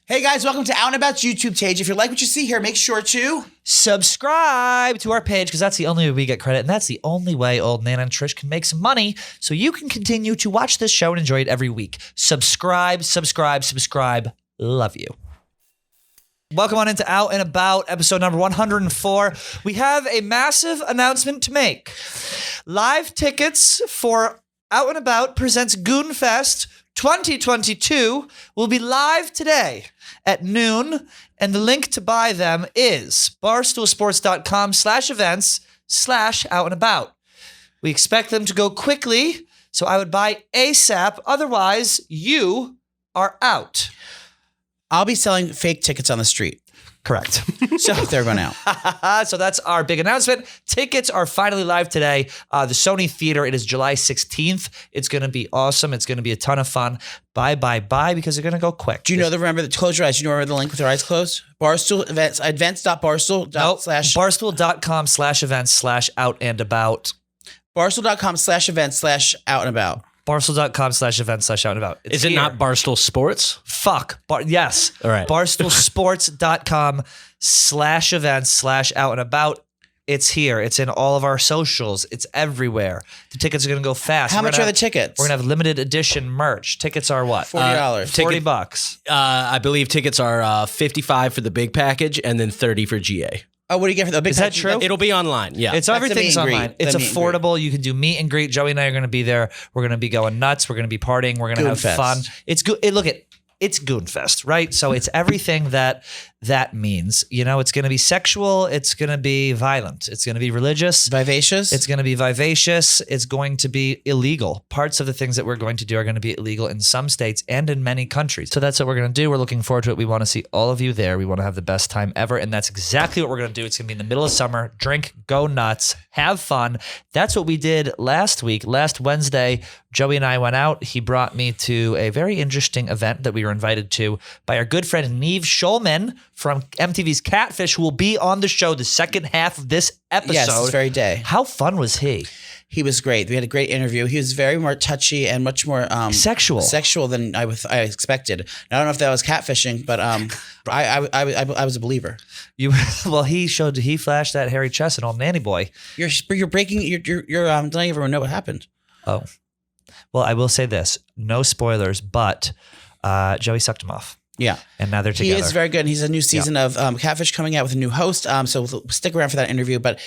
Hey guys, welcome to Out and About's YouTube page. If you like what you see here, make sure to subscribe to our page because that's the only way we get credit, and that's the only way old Nana and Trish can make some money so you can continue to watch this show and enjoy it every week. Subscribe. Love you. Welcome on into Out and About, episode number 104. We have a massive announcement to make. Live tickets for Out and About presents Goon Fest 2022 will be live today at noon, and the link to buy them is barstoolsports.com/events/outandabout. We expect them to go quickly, so I would buy ASAP. Otherwise, you are out. I'll be selling fake tickets on the street. Correct. So if they're going out. So that's our big announcement. Tickets are finally live today. The Sony Theater, it is July 16th. It's going to be awesome. It's going to be a ton of fun. Buy, because they're going to go quick. Do you know close your eyes. Do you remember the link with your eyes closed? Barstool events, events.barstool. Nope. Barstool.com/events/outandabout. Barstool.com/events/outandabout. Barstool.com/events/outandabout. Is it not Barstool Sports? Fuck. Yes. All right. Barstoolsports.com/events/outandabout. It's here. It's in all of our socials. It's everywhere. The tickets are going to go fast. How much are the tickets? We're going to have limited edition merch. Tickets are what? $40. $40. I believe tickets are $55 for the big package and then $30 for GA. Oh, what do you get for the big package? Is that true? It'll be online. Yeah. Everything's online. It's The meet and affordable. You can do meet and greet. Joey and I are going to be there. We're going to be going nuts. We're going to be partying. We're going to have Goon fun. Fest. It's good. It's Goon Fest, right? So it's everything that means. You know, it's going to be sexual. It's going to be violent. It's going to be religious. Vivacious? It's going to be vivacious. It's going to be illegal. Parts of the things that we're going to do are going to be illegal in some states and in many countries. So that's what we're going to do. We're looking forward to it. We want to see all of you there. We want to have the best time ever. And that's exactly what we're going to do. It's going to be in the middle of summer. Drink, go nuts, have fun. That's what we did last week. Last Wednesday, Joey and I went out. He brought me to a very interesting event that we were invited to by our good friend Neve Schulman from MTV's Catfish, who will be on the show the second half of this episode. Yes, this very day. How fun was he? He was great. We had a great interview. He was very more touchy and much more sexual than I expected. Now, I don't know if that was catfishing, but I was a believer. He flashed that hairy chest and old nanny boy. You're breaking. You're letting everyone know what happened. Oh, well, I will say this: no spoilers, but Joey sucked him off. Yeah. And now they're together. He is very good. And he's a new season of Catfish coming out with a new host. So stick around for that interview. But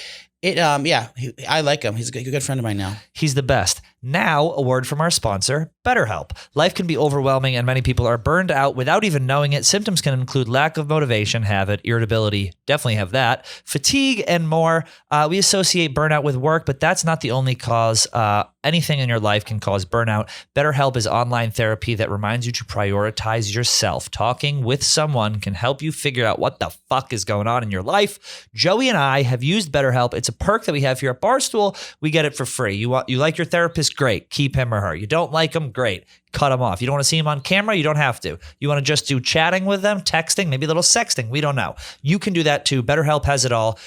I like him. He's a good friend of mine now. He's the best. Now, a word from our sponsor, BetterHelp. Life can be overwhelming and many people are burned out without even knowing it. Symptoms can include lack of motivation, habit, irritability, definitely have that, fatigue, and more. We associate burnout with work, but that's not the only cause. Anything in your life can cause burnout. BetterHelp is online therapy that reminds you to prioritize yourself. Talking with someone can help you figure out what the fuck is going on in your life. Joey and I have used BetterHelp. It's a perk that we have here at Barstool. We get it for free. You like your therapist? Great. Keep him or her. You don't like him? Great. Cut him off. You don't want to see him on camera? You don't have to. You want to just do chatting with them, texting, maybe a little sexting. We don't know. You can do that too. BetterHelp has it all.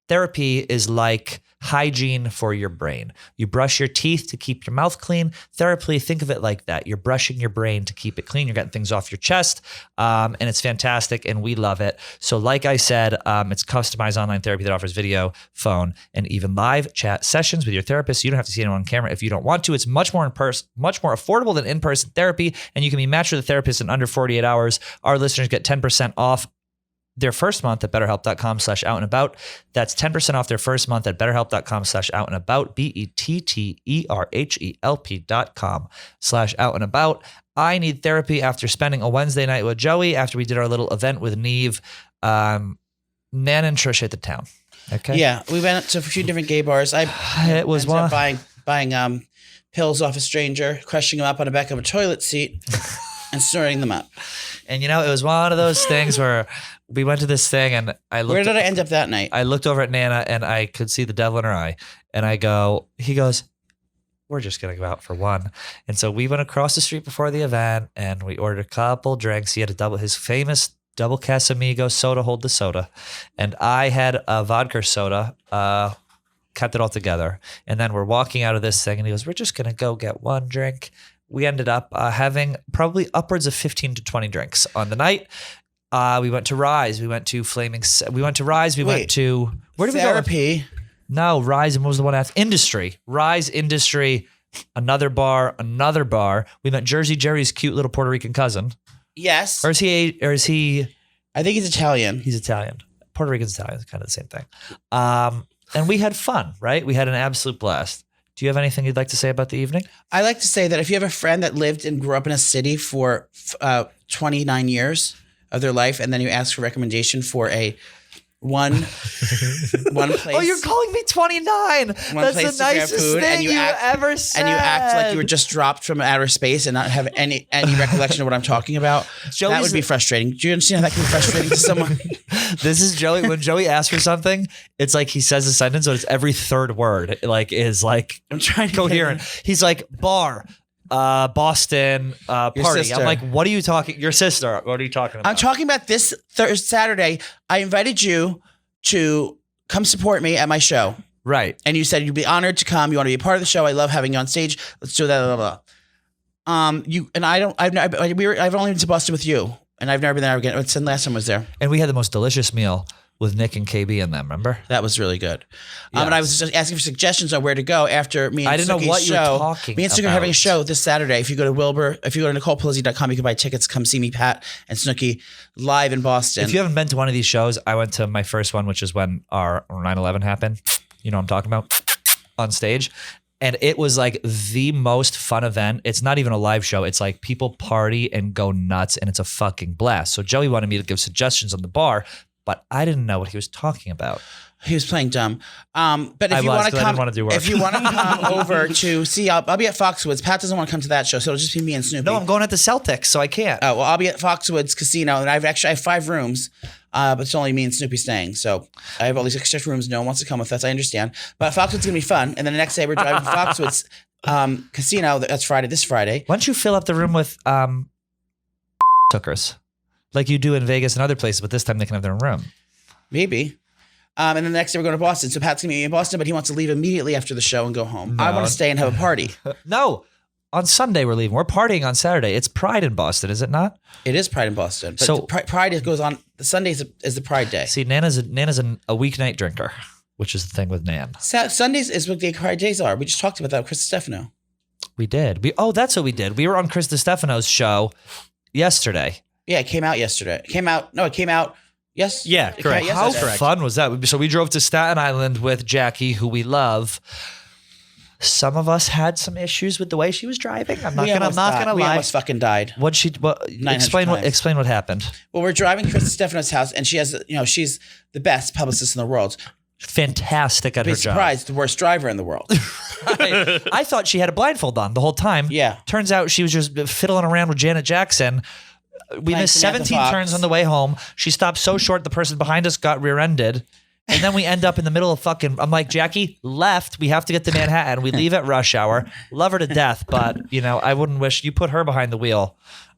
Therapy is like hygiene for your brain. You brush your teeth to keep your mouth clean. Therapy, think of it like that. You're brushing your brain to keep it clean. You're getting things off your chest, and it's fantastic, and we love it. So like I said, it's customized online therapy that offers video, phone, and even live chat sessions with your therapist. You don't have to see anyone on camera if you don't want to. It's much more affordable than in-person therapy, and you can be matched with a therapist in under 48 hours. Our listeners get 10% off their first month at betterhelp.com/outandabout. That's 10% off their first month at betterhelp.com/outandabout, BetterHelp.com/outandabout. I need therapy after spending a Wednesday night with Joey after we did our little event with Neve. Nan and Trish hit the town. Okay. Yeah. We went to a few different gay bars. It was one buying pills off a stranger, crushing them up on the back of a toilet seat and snorting them up. And it was one of those things where we went to this thing and where did I end up that night? I looked over at Nana and I could see the devil in her eye. And he goes, we're just going to go out for one. And so we went across the street before the event and we ordered a couple drinks. He had his famous double Casamigo soda, hold the soda. And I had a vodka soda, kept it all together. And then we're walking out of this thing and he goes, we're just going to go get one drink. we ended up having probably upwards of 15 to 20 drinks on the night. We went to Rise. We went to We went to Rise. We went to where did we go? Therapy. No, Rise. And what was the one after? Industry. Rise, Industry. Another bar. We met Jersey Jerry's cute little Puerto Rican cousin. Yes. Or is he? I think he's Italian. He's Italian. Puerto Rican's Italian. It's kind of the same thing. And we had fun, right? We had an absolute blast. Do you have anything you'd like to say about the evening? I like to say that if you have a friend that lived and grew up in a city for 29 years of their life, and then you ask for recommendation for a one place. Oh, you're calling me 29. That's the nicest thing you ever said. And you act like you were just dropped from outer space and not have any recollection of what I'm talking about. That would be frustrating. Do you understand how that can be frustrating to someone? This is Joey. When Joey asks for something, it's like he says a sentence, but it's every third word I'm trying to coherent. He's like bar, Boston, party. sister. I'm like, what are you talking? Your sister. What are you talking about? I'm talking about this Saturday. I invited you to come support me at my show. Right. And you said you'd be honored to come. You want to be a part of the show. I love having you on stage. Let's do that. Blah, blah, blah. I've only been to Boston with you, and I've never been there again. Since last time I was there. And we had the most delicious meal with Nick and KB and them, remember? That was really good. Yes. And I was just asking for suggestions on where to go after me and I didn't know what you were talking Me and Snooki are having a show this Saturday. If you go to NicolePilizzi.com, you can buy tickets. Come see me, Pat and Snooki, live in Boston. If you haven't been to one of these shows, I went to my first one, which is when our 9/11 happened. You know what I'm talking about? On stage. And it was like the most fun event. It's not even a live show. It's like people party and go nuts, and it's a fucking blast. So Joey wanted me to give suggestions on the bar, but I didn't know what he was talking about. He was playing dumb. But if you want to come, if you want to come over to see, I'll be at Foxwoods. Pat doesn't want to come to that show, so it'll just be me and Snoopy. No, I'm going at the Celtics, so I can't. Oh, well, I'll be at Foxwoods Casino, and I have 5 rooms, but it's only me and Snoopy staying. So I have all these extra rooms. No one wants to come with us. I understand. But Foxwoods is going to be fun. And then the next day we're driving to Foxwoods Casino. That's this Friday. Why don't you fill up the room with hookers like you do in Vegas and other places, but this time they can have their own room? Maybe. And then the next day we're going to Boston. So Pat's going to meet me in Boston, but he wants to leave immediately after the show and go home. No. I want to stay and have a party. No. On Sunday we're leaving. We're partying on Saturday. It's Pride in Boston, is it not? It is Pride in Boston. But So- Pride goes on. The Sunday is the Pride Day. See, Nana's a weeknight drinker, which is the thing with Nan. Sundays is what the Pride Days are. We just talked about that with Chris Stefano. We did. That's what we did. We were on Chris Stefano's show yesterday. Yeah, it came out yesterday. It came out. Yes. Yeah, It came correct. out How yesterday. fun was that? So we drove to Staten Island with Jackie, who we love. Some of us had some issues with the way she was driving. I'm not gonna We lie. almost fucking died. Explain what happened. Well, we're driving to Chris Stefano's house, and she has, she's the best publicist in the world. Fantastic at Be her job. surprised, the worst driver in the world. I thought she had a blindfold on the whole time. Yeah. Turns out she was just fiddling around with Janet Jackson. We missed Samantha 17 Fox. turns on the way home. She stopped so short, the person behind us got rear-ended. And then we end up in the middle of I'm like, Jackie, left. We have to get to Manhattan. We leave at rush hour. Love her to death, but, I wouldn't wish you put her behind the wheel.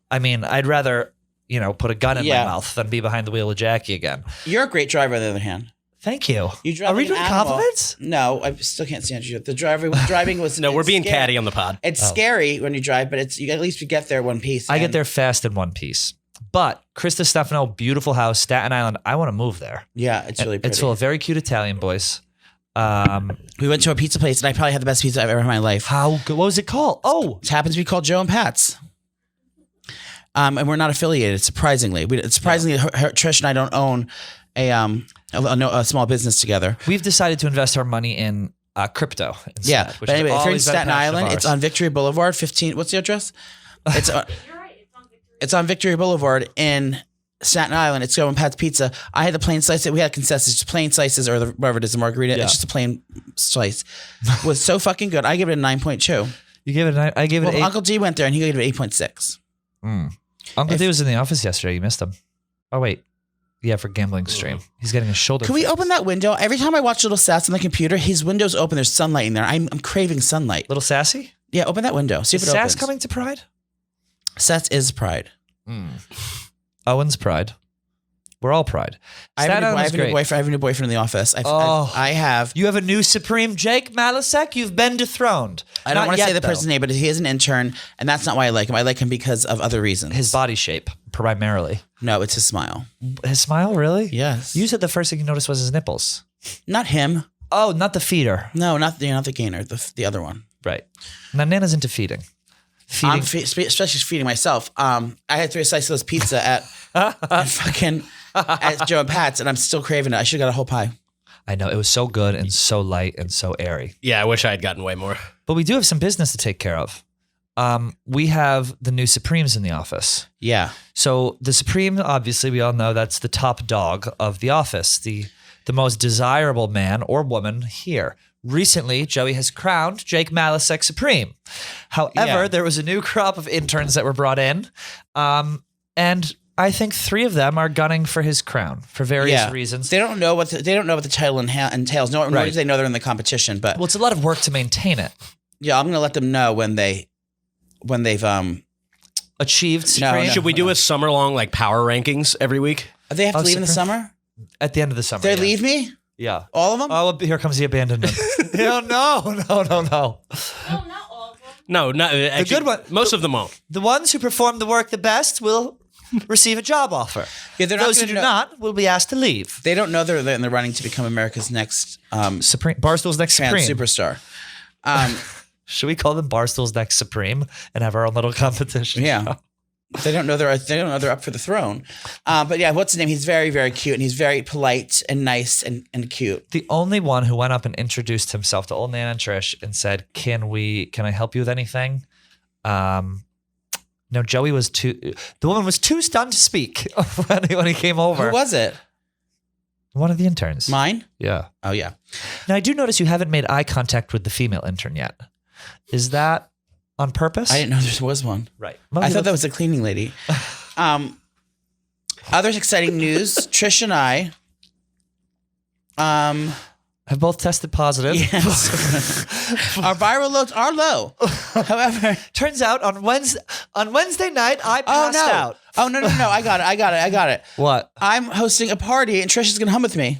I mean, I'd rather, put a gun in my mouth than be behind the wheel with Jackie again. You're a great driver, on the other hand. Thank you. You drive Are we like an doing animal. compliments? No, I still can't stand you. The driving was No, we're it's being scary. catty on the pod. It's scary when you drive, but at least you get there one piece. I get there fast in one piece. But Chris Stefano, beautiful house, Staten Island. I want to move there. Yeah, it's really pretty. It's full of very cute Italian boys. We went to a pizza place, and I probably had the best pizza I've ever had in my life. How good? What was it called? Oh, It happens to be called Joe and Pat's. And we're not affiliated, surprisingly. Trish and I don't own a small business together. we've decided to invest our money in crypto instead. Yeah, which but has anyway, if you're in always been a Staten passion of Island, it's ours. on Victory Boulevard, 15. What's the address? It's on, it's on Victory Boulevard in Staten Island. It's Joe and Pat's Pizza. I had the plain slice. We had concessions, just plain slices or whatever it is, the margarita. Yeah. It's just a plain slice. It was so fucking good. I give it a 9.2. You gave it. I gave it. Well, 8. Uncle D went there and he gave it 8.6. Uncle D was in the office yesterday. You missed him. Oh wait, yeah, for gambling stream. He's getting his shoulder. Can we fixed. open that window? Every time I watch Little Sass on the computer, his window's open. There's sunlight in there. I'm craving sunlight. Little Sassy? Yeah, open that window. See if Is it Sass opens. coming to Pride? Sass is Pride. Owen's Pride. We're all Pride. I Staten Island is have a new great. boyfriend. I have a new boyfriend in the office. I have. You have a new Supreme Jake Malasek. You've been dethroned. I don't Not want to yet, say the though. person's name, but he is an intern, and that's not why I like him. I like him because of other reasons. His body shape, primarily. No, it's his smile. His smile, really? Yes. You said the first thing you noticed was his nipples. Not him. Oh, not the feeder. No, not the gainer. The other one. Right. Now, Nana's into feeding. I'm especially feeding myself. I had 3 slices of those pizza at Joe and Pat's, and I'm still craving it. I should have got a whole pie. I know. It was so good and so light and so airy. Yeah, I wish I had gotten way more. But we do have some business to take care of. We have the new Supremes in the office. Yeah. So the Supreme, obviously, we all know that's the top dog of the office, the most desirable man or woman here. Recently, Joey has crowned Jake Malasek Supreme. However, there was a new crop of interns that were brought in, and I think 3 of them are gunning for his crown for various reasons. They don't know what the title entails. Nor do they know they're in the competition. But Well, it's a lot of work to maintain it. yeah, I'm gonna let them know when they've Achieved Supreme. Should we do a summer-long like power rankings every week? they have to leave in the Supreme? summer. At the end of the summer. They yeah. leave me. Yeah. All of them. Oh, here comes the abandonment. No. No, not all of them. No, not actually, good one. Most of them won't. The ones who perform the work the best will receive a job offer. Yeah, they're not Those who gonna do know- not will be asked to leave. They don't know they're in the running to become America's next Supreme Barstool's next trans Supreme. superstar. Should we call them Barstool's next Supreme and have our own little competition? Yeah. They don't know they're up for the throne. But yeah, what's his name? He's very, very cute, and he's very polite and nice and cute. The only one who went up and introduced himself to old Nana and Trish and said, "Can I help you with anything?" No, Joey was the woman was too stunned to speak when he came over. Who was it? One of the interns. Mine? Yeah. Oh yeah. Now I do notice you haven't made eye contact with the female intern yet. Is that on purpose? I didn't know there was one. Right. I thought that was a cleaning lady. Other exciting news: Trish and I. have both tested positive. Yes. Our viral loads are low. However, Turns out on Wednesday night I passed out. Oh no! I got it. What? I'm hosting a party, and Trish is gonna come with me.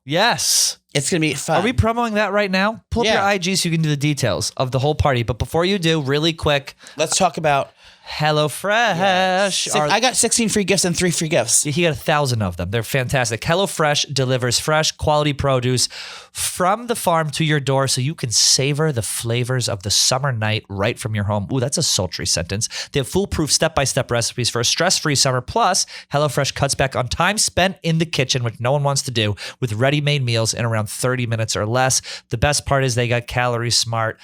Yes. It's gonna be fun. Are we promoting that right now? Pull up Yeah. your IG so you can do the details of the whole party. But before you do, really quick, Let's talk about. HelloFresh. I got 16 free gifts and 3 free gifts. He got 1,000 of them. They're fantastic. HelloFresh delivers fresh, quality produce from the farm to your door so you can savor the flavors of the summer night right from your home. Ooh, that's a sultry sentence. They have foolproof step-by-step recipes for a stress-free summer. Plus, HelloFresh cuts back on time spent in the kitchen, which no one wants to do, with ready-made meals in around 30 minutes or less. The best part is they got calorie smart.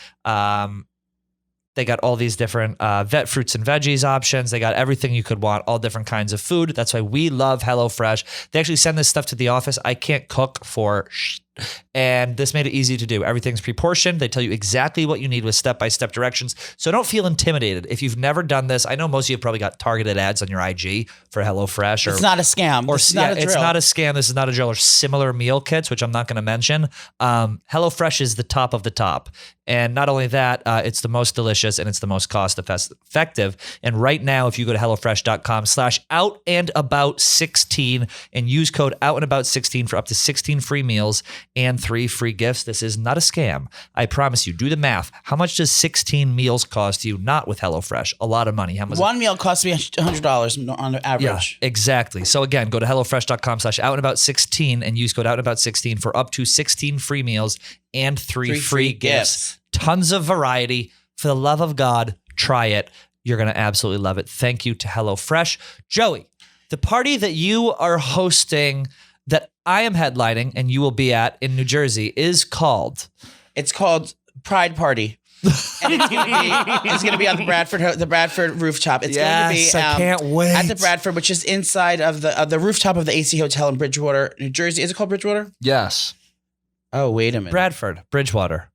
They got all these different fruits and veggies options. They got everything you could want, all different kinds of food. That's why we love HelloFresh. They actually send this stuff to the office. I can't cook for and this made it easy to do. Everything's pre-portioned. They tell you exactly what you need with step-by-step directions. So don't feel intimidated. If you've never done this, I know most of you have probably got targeted ads on your IG for HelloFresh. It's not a scam. It's not a drill. It's not a scam. This is not a drill or similar meal kits, which I'm not going to mention. HelloFresh is the top of the top. And not only that, it's the most delicious and it's the most cost effective. And right now, if you go to HelloFresh.com/outandabout16 and use code outandabout16 for up to 16 free meals and 3 free gifts, this is not a scam. I promise you. Do the math. How much does 16 meals cost you? Not with HelloFresh. A lot of money. How much? One meal costs me $100 on average. Yeah, exactly. So again, go to HelloFresh.com/outandabout16 and use code outandabout16 for up to 16 free meals and 3 free gifts. Tons of variety. For the love of God, try it. You're going to absolutely love it. Thank you to HelloFresh. Joey, the party that you are hosting that I am headlining and you will be at in New Jersey is called? It's called Pride Party. And it's gonna be on the Bradford rooftop. It's going to be I can't wait. at the Bradford, which is inside of the rooftop of the AC Hotel in Bridgewater, New Jersey. Is it called Bridgewater? Yes. Oh, wait a minute. Bradford, Bridgewater.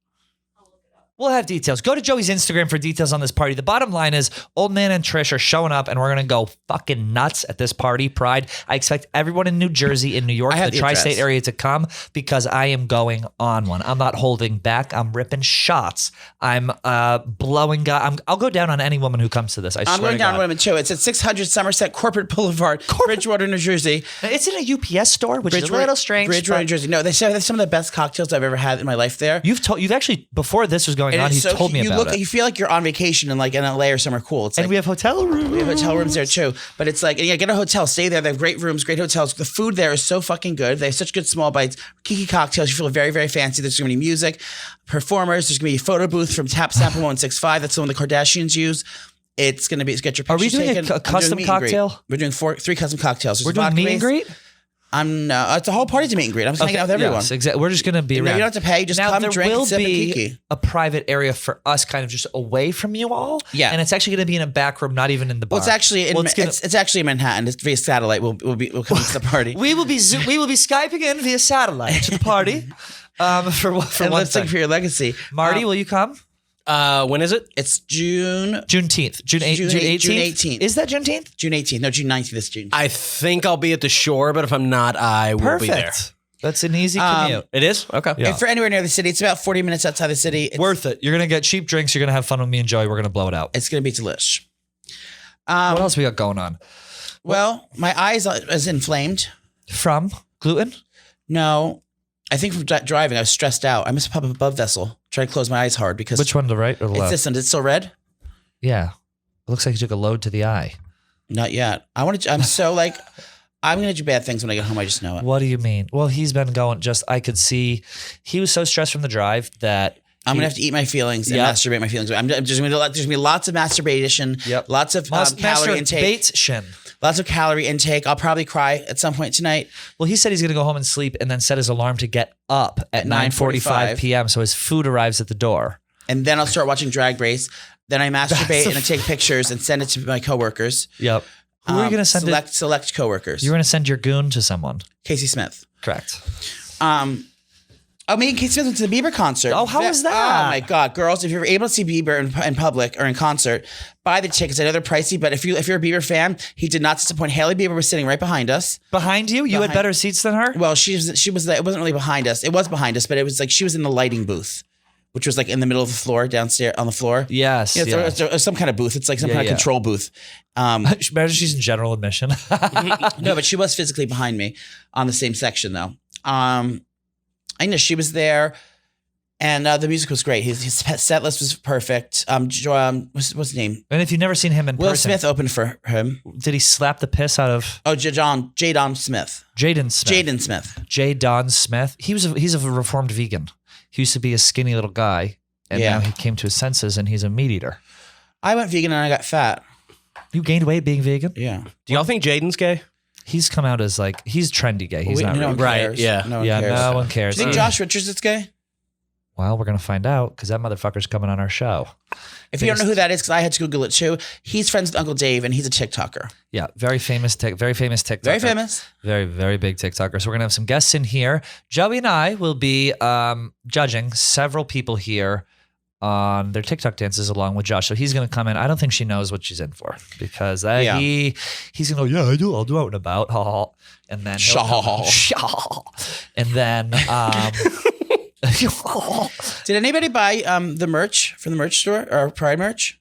We'll have details. Go to Joey's Instagram for details on this party. The bottom line is Old Man and Trish are showing up and we're going to go fucking nuts at this party, Pride. I expect everyone in New Jersey, in New York, the tri-state area to come because I am going on one. I'm not holding back. I'm ripping shots. I'm blowing I'll go down on any woman who comes to this. I'm going down on women too. It's at 600 Somerset Corporate Boulevard, Bridgewater, New Jersey. It's in a UPS store, which is a little strange. Bridgewater, New Jersey. No, they say that's some of the best cocktails I've ever had in my life there. You've actually, before this was going on, he told me about it. You feel like you're on vacation in LA or somewhere cool. It's and we have hotel rooms. We have hotel rooms there too. But it's like, get a hotel, stay there. They have great rooms, great hotels. The food there is so fucking good. They have such good small bites, kiki cocktails. You feel very, very fancy. There's going to be music, performers. There's going to be a photo booth from Tap Sample 165. That's the one the Kardashians use. It's going to be, get your picture taken. Are we doing a custom cocktail? We're doing 3 custom cocktails. We're doing meet and greet? It's a whole party to meet and greet. I'm just hanging out with everyone. Yes, exactly. We're just going to be around. You don't have to pay. Just come, drink, sip, and kiki. A private area for us kind of just away from you all. Yeah. And it's actually going to be in a back room, not even in the bar. Well, it's actually it's actually in Manhattan. It's via satellite. We'll come to the party. we will be Skyping in via satellite to the party. For let's sing for your legacy. Marty, will you come? When is it? It's Juneteenth. June 18th? June 18th. Is that Juneteenth? June 18th. No, June 19th is June. I think I'll be at the shore, but if I'm not, I will be there. That's an easy commute. It is? Okay. Yeah. If for anywhere near the city, it's about 40 minutes outside the city. It's worth it. You're going to get cheap drinks. You're going to have fun with me and Joey. We're going to blow it out. It's going to be delish. What else we got going on? Well, my eyes is inflamed. From gluten? No. I think from driving, I was stressed out. I must pop up a blood vessel. Trying to close my eyes hard because... Which one, the right or the left? It's this one. It's still red? Yeah. It looks like you took a load to the eye. Not yet. I'm so like... I'm going to do bad things when I get home. I just know it. What do you mean? Well, he's been going I could see... He was so stressed from the drive that... I'm going to have to eat my feelings and masturbate my feelings. There's going to be lots of masturbation. Yep. Lots of calorie intake. Lots of calorie intake. I'll probably cry at some point tonight. Well, he said he's going to go home and sleep and then set his alarm to get up at 9:45 p.m. So his food arrives at the door. And then I'll start watching Drag Race. Then I masturbate and I take pictures and send it to my coworkers. Yep. Who are you going to send select coworkers. You're going to send your goon to someone. Casey Smith. Correct. Me and Casey Smith went to the Bieber concert. Oh, how was that? Oh my God, girls! If you're able to see Bieber in public or in concert, buy the tickets. I know they're pricey, but if you're a Bieber fan, he did not disappoint. Hailey Bieber was sitting right behind us. Behind you? You had better seats than her? Well, she was. It wasn't really behind us. It was behind us, but it was like she was in the lighting booth, which was like in the middle of the floor, downstairs on the floor. Yes. It's some kind of booth. It's like some kind of control booth. Imagine she's in general admission. No, but she was physically behind me on the same section though. I know she was there. And the music was great. His set list was perfect. What's his name? And if you've never seen him in person, Will Smith opened for him. Did he slap the piss out of? Oh, Jaden Smith. Jaden Smith. He's a reformed vegan. He used to be a skinny little guy, and now he came to his senses, and he's a meat eater. I went vegan and I got fat. You gained weight being vegan? Yeah. Do y'all think Jaden's gay? He's come out as like he's trendy gay. He's not no one really. cares. Yeah. No one cares. No one cares. Do you think Josh Richards is gay? Well, we're gonna find out because that motherfucker's coming on our show. If you don't know who that is, because I had to Google it too, he's friends with Uncle Dave and he's a TikToker. Yeah, very famous TikToker. Very famous. Very, very big TikToker. So we're gonna have some guests in here. Joey and I will be judging several people here on their TikTok dances along with Josh. So he's gonna come in. I don't think she knows what she's in for because he's gonna go, I'll do out and about. And then and then Did anybody buy the merch from the merch store or Pride merch?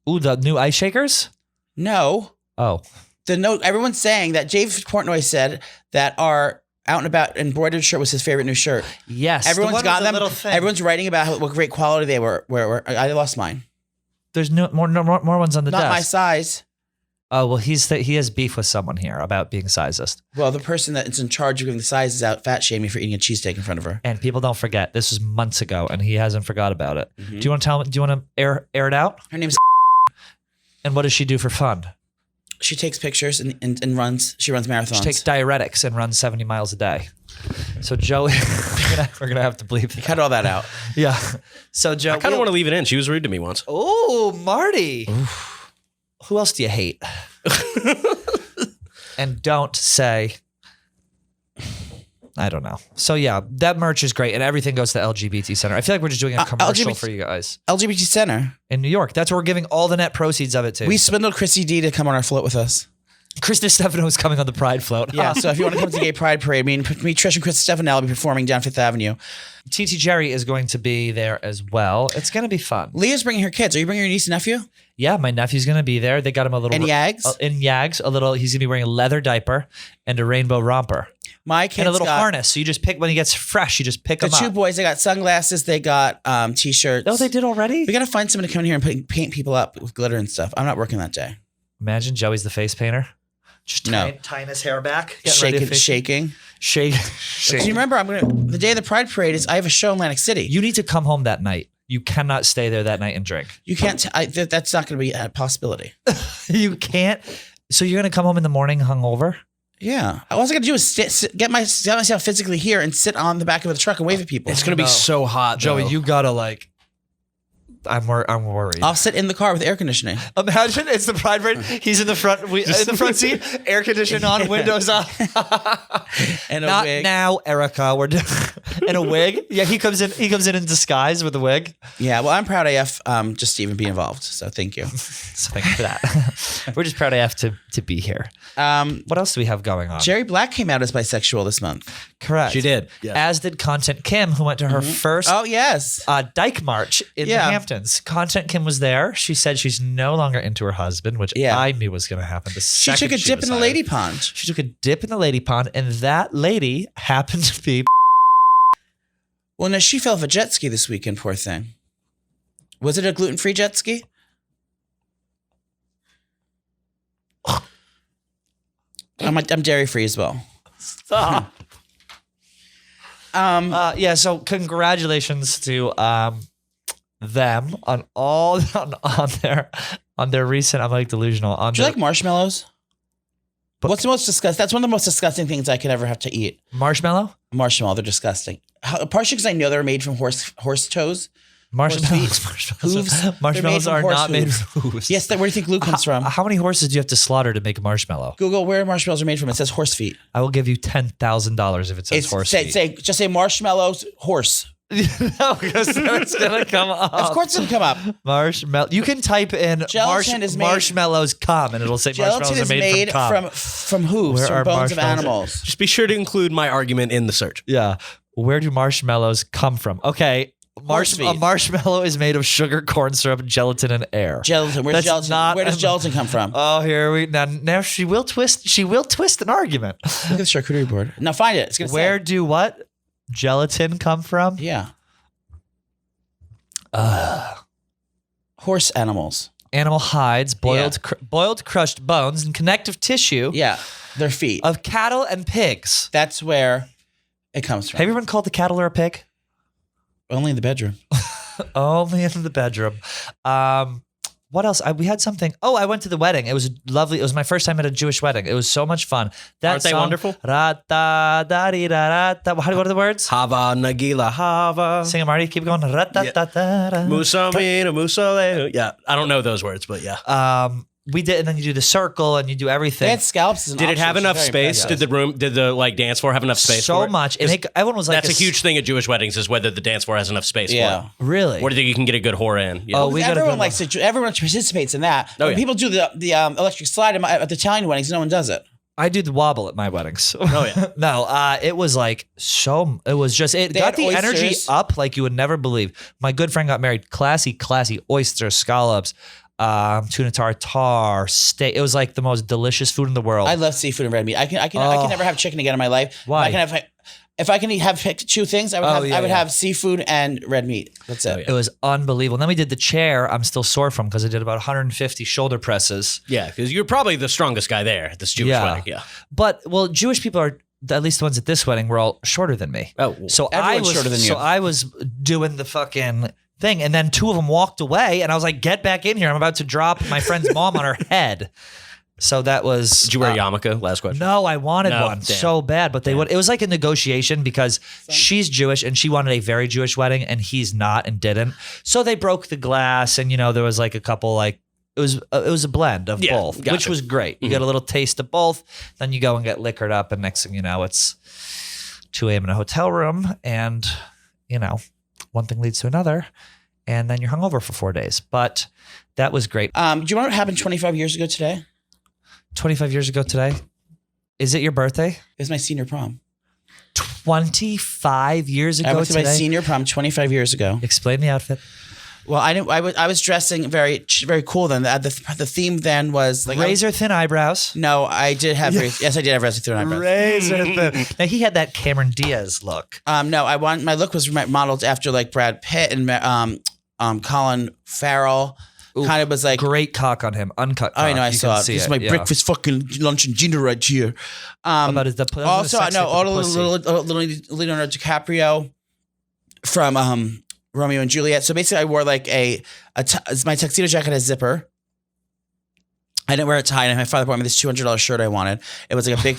Ooh, the new ice shakers? No. Oh. Everyone's saying that Dave Portnoy said that our out and about embroidered shirt was his favorite new shirt. Yes. Everyone's got them. Everyone's writing about what great quality they were. Where I lost mine. There's more ones on the desk. Not my size. Oh, well, he has beef with someone here about being sizist. Well, the person that's in charge of giving the sizes out fat shaming me for eating a cheesesteak in front of her. And people don't forget. This was months ago, and he hasn't forgot about it. Mm-hmm. Do you want to tell him? Do you want to air it out? Her name's. And what does she do for fun? She takes pictures and runs. She runs marathons. She takes diuretics and runs 70 miles a day. So Joey, we're gonna have to bleep. Cut all that out. Yeah. So Joe, I kind of want to leave it in. She was rude to me once. Oh, Marty. Oof. Who else do you hate? And don't say I don't know. So yeah, that merch is great, and everything goes to the LGBT Center. I feel like we're just doing a commercial for you guys LGBT Center in New York. That's where we're giving all the net proceeds of it to. We swindled Chrissy D to come on our float with us. Chris Stefano is coming on the Pride float. Yeah, so if you want to come to the Gay Pride Parade, me, Trish, and Chris Stefano will be performing down Fifth Avenue. TT Jerry is going to be there as well. It's going to be fun. Leah's bringing her kids. Are you bringing your niece and nephew? Yeah, my nephew's going to be there. They got him a little... In Yags? In Yags, a little... He's going to be wearing a leather diaper and a rainbow romper. My kids and a little got, harness. So you just pick... When he gets fresh, you just pick the him up. two boys, they got sunglasses. They got T-shirts. Oh, they did already? We got to find someone to come in here and paint people up with glitter and stuff. I'm not working that day. Imagine Joey's the face painter. Just tying his hair back. Shaking. Shake. Do you remember, the day of the Pride Parade is, I have a show in Atlantic City. You need to come home that night. You cannot stay there that night and drink. You can't, that's not going to be a possibility. You can't. So you're going to come home in the morning hungover? Yeah. All I was going to do is get myself physically here and sit on the back of the truck and wave at people. It's going to be so hot, Joey, though. you got to like... I'm worried. I'll sit in the car with air conditioning. Imagine it's the Pride Parade. He's in the front seat, air conditioning on, windows up. And a Not wig. now, Erica. We're in a wig. Yeah, he comes in disguise with a wig. Yeah, well, I'm proud AF just to even be involved. So thank you. So thank you for that. We're just proud AF to be here. What else do we have going on? Jerry Black came out as bisexual this month. Correct. She did. Yeah. As did Content Kim, who went to her first Oh, yes. Dyke March in the Hamptons. Content Kim was there. She said she's no longer into her husband, which I knew was going to happen. She took a dip in the lady pond. She took a dip in the lady pond, and that lady happened to be... Well, no, she fell off a jet ski this weekend, poor thing. Was it a gluten-free jet ski? I'm dairy-free as well. Stop. So congratulations to them on all on their recent. I'm like delusional. Do you like marshmallows? What's the most disgusting? That's one of the most disgusting things I could ever have to eat. Marshmallow? Marshmallow, they're disgusting. Partially because I know they're made from horse toes. Marshmallows Marshmallows are not made from hooves. Yes, where do you think glue comes from? How many horses do you have to slaughter to make a marshmallow? Google where marshmallows are made from. It says horse feet. I will give you $10,000 if it says horse feet. Just say marshmallows horse. No, because it's gonna come up. Of course it's gonna come up. Marshmallow. You can type in marshmallows cum and it'll say marshmallows are made from hooves, from bones of animals. Just be sure to include my argument in the search. Yeah. Where do marshmallows come from? Okay. A marshmallow is made of sugar, corn syrup, gelatin, and air. Gelatin. Where does gelatin come from? Oh, here we now she will twist an argument. Look at the charcuterie board. Now find it. It's gonna Where do what? Gelatin come from? Yeah. Horse animals. Animal hides, boiled crushed bones, and connective tissue. Yeah. Their feet. Of cattle and pigs. That's where it comes from. Have you ever been called a cattle or a pig? Only in the bedroom. Only in the bedroom. What else? We had something. Oh, I went to the wedding. It was lovely. It was my first time at a Jewish wedding. It was so much fun. Aren't they wonderful? What are the words? Hava Nagila Hava. Sing it, Marty. Keep going. Musamina Musale. Yeah, I don't know those words, but yeah. We did, and then you do the circle, and you do everything. They had scalps. Did it have enough space? Did the dance floor have enough space? So much. And everyone was like, that's a huge thing at Jewish weddings is whether the dance floor has enough space. Yeah, for it. Really. Whether you can get a good whore in. Yeah. Oh, everyone likes it. Everyone participates in that. Oh, when yeah. people do the electric slide at the Italian weddings, no one does it. I do the wobble at my weddings. Oh yeah. No, it was like it was just, it got the energy up like you would never believe. My good friend got married. Classy oyster scallops. Tuna tartare, steak. It was like the most delicious food in the world. I love seafood and red meat. I can never have chicken again in my life. Why? If I can have two things, I would have seafood and red meat. That's it. Oh, yeah. It was unbelievable. And then we did the chair. I'm still sore from because I did about 150 shoulder presses. Yeah, because you're probably the strongest guy there at this Jewish wedding. Yeah. But Jewish people are, at least the ones at this wedding, were all shorter than me. Oh, so everyone's shorter than you. So I was doing the fucking thing, and then two of them walked away, and I was like, "Get back in here! I'm about to drop my friend's mom on her head." So that was. Did you wear a yarmulke? Last question. No, I wanted one damn. so bad, but they would. It was like a negotiation because she's Jewish and she wanted a very Jewish wedding, and he's not and didn't. So they broke the glass, and there was like a couple like. It was a blend of both, which was great. You get a little taste of both, then you go and get liquored up, and next thing you know, it's 2 a.m. in a hotel room, and one thing leads to another, and then you're hungover for 4 days. But that was great. Do you remember what happened 25 years ago today? 25 years ago today. Is it your birthday? It was my senior prom. 25 years ago I went to today? my senior prom 25 years ago. Explain the outfit. Well, I was dressing very cool then. The theme then was like Razor thin eyebrows. No, I did have yes, I did have razor thin eyebrows. Razor thin. Now he had that Cameron Diaz look. No, my look was modeled after like Brad Pitt and Colin Farrell. Kind of was like great cock on him, uncut. Cock. I know, I saw it. This is my breakfast fucking lunch and dinner right here. About his also, no, Leonardo DiCaprio from Romeo and Juliet. So basically, I wore like my tuxedo jacket has zipper. I didn't wear a tie, and my father bought me this $200 shirt I wanted. It was like a big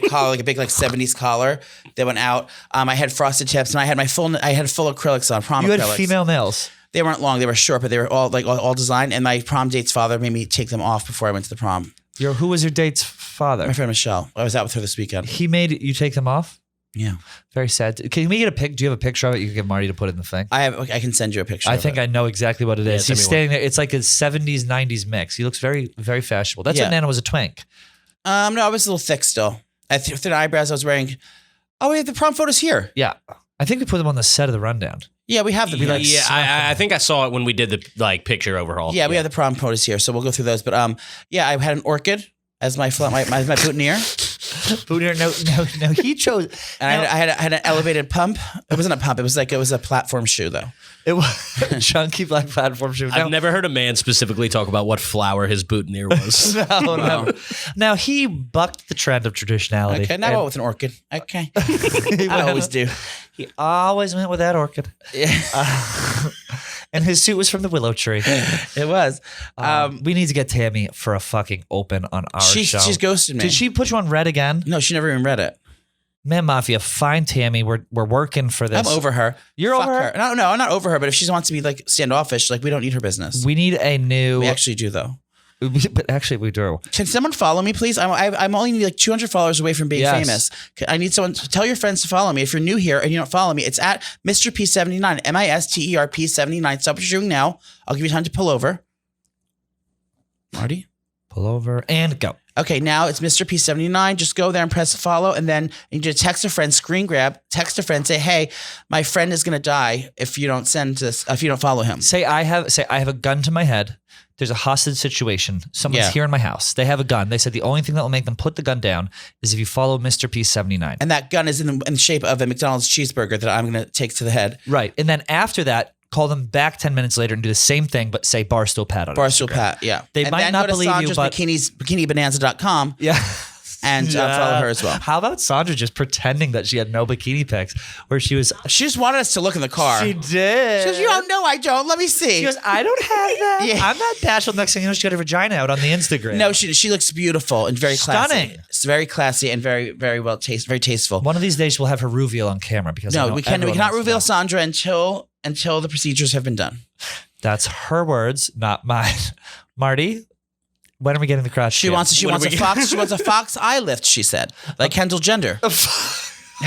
collar, like a big 70s collar that went out. I had frosted tips, and I had full acrylics on, prom acrylics. You had female nails. They weren't long, they were short, but they were all designed. And my prom date's father made me take them off before I went to the prom. Who was your date's father? My friend Michelle. I was out with her this weekend. He made you take them off? Yeah. Very sad. Can we get a pic? Do you have a picture of it? You can get Marty to put it in the thing. I can send you a picture. I think I know exactly what it is. He's standing there. It's like a 70s, 90s mix. He looks very, very fashionable. That's when Nana was a twink. No, I was a little thick still. I had thin eyebrows. I was wearing. Oh, we have the prom photos here. Yeah. I think we put them on the set of the rundown. Yeah, we have them. I think I saw it when we did the picture overhaul. Yeah, we have the prom photos here, so we'll go through those. But I had an orchid as my boutonniere. Boutonniere, no. He chose. And I had an elevated pump. It wasn't a pump. It was a platform shoe though. It was a chunky black platform shoe. I've never heard a man specifically talk about what flower his boutonniere was. No. Now he bucked the trend of traditionality. Okay, now I went with an orchid. Okay, I always do. He always went with that orchid. Yeah. And his suit was from the willow tree. It was. We need to get Tammy for a fucking open on our show. She's ghosted me. Did she put you on red again? No, she never even read it. Man Mafia, find Tammy. We're working for this. I'm over her. You're Fuck over her? No, I'm not over her. But if she wants to be like standoffish, like we don't need her business. We need a new. We actually do though. But actually, we do. Can someone follow me, please? I'm only like 200 followers away from being famous. I need someone to tell your friends to follow me. If you're new here and you don't follow me, it's at Mr. P79, MisterP79. Stop what you're doing now. I'll give you time to pull over. Marty? Pull over and go. Okay, now it's Mr. P79. Just go there and press follow, and then you just text a friend, screen grab, text a friend, say, "Hey, my friend is gonna die if you don't send this. If you don't follow him." Say I have a gun to my head. There's a hostage situation. Someone's here in my house. They have a gun. They said the only thing that will make them put the gun down is if you follow Mr. P79. And that gun is in the shape of a McDonald's cheeseburger that I'm gonna take to the head. Right, and then after that, call them back 10 minutes later and do the same thing, but say Barstool Pat on Barstool Instagram. Pat, yeah. They might not believe you, but BikiniBonanza.com. Yeah. And follow her as well. How about Sandra just pretending that she had no bikini pics, where she just wanted us to look in the car. She did. She goes, "You don't know, I don't. Let me see." She goes, "I don't have that. Yeah. I'm not bashful." Next thing you know, she got her vagina out on the Instagram. No, she looks beautiful and very classy. Stunning. It's very classy and very, very well very tasteful. One of these days we'll have her reveal on camera because we cannot reveal Sandra until the procedures have been done. That's her words, not mine. Marty, when are we getting the crotch? She wants a fox eye lift, she said. Like Kendall Jenner.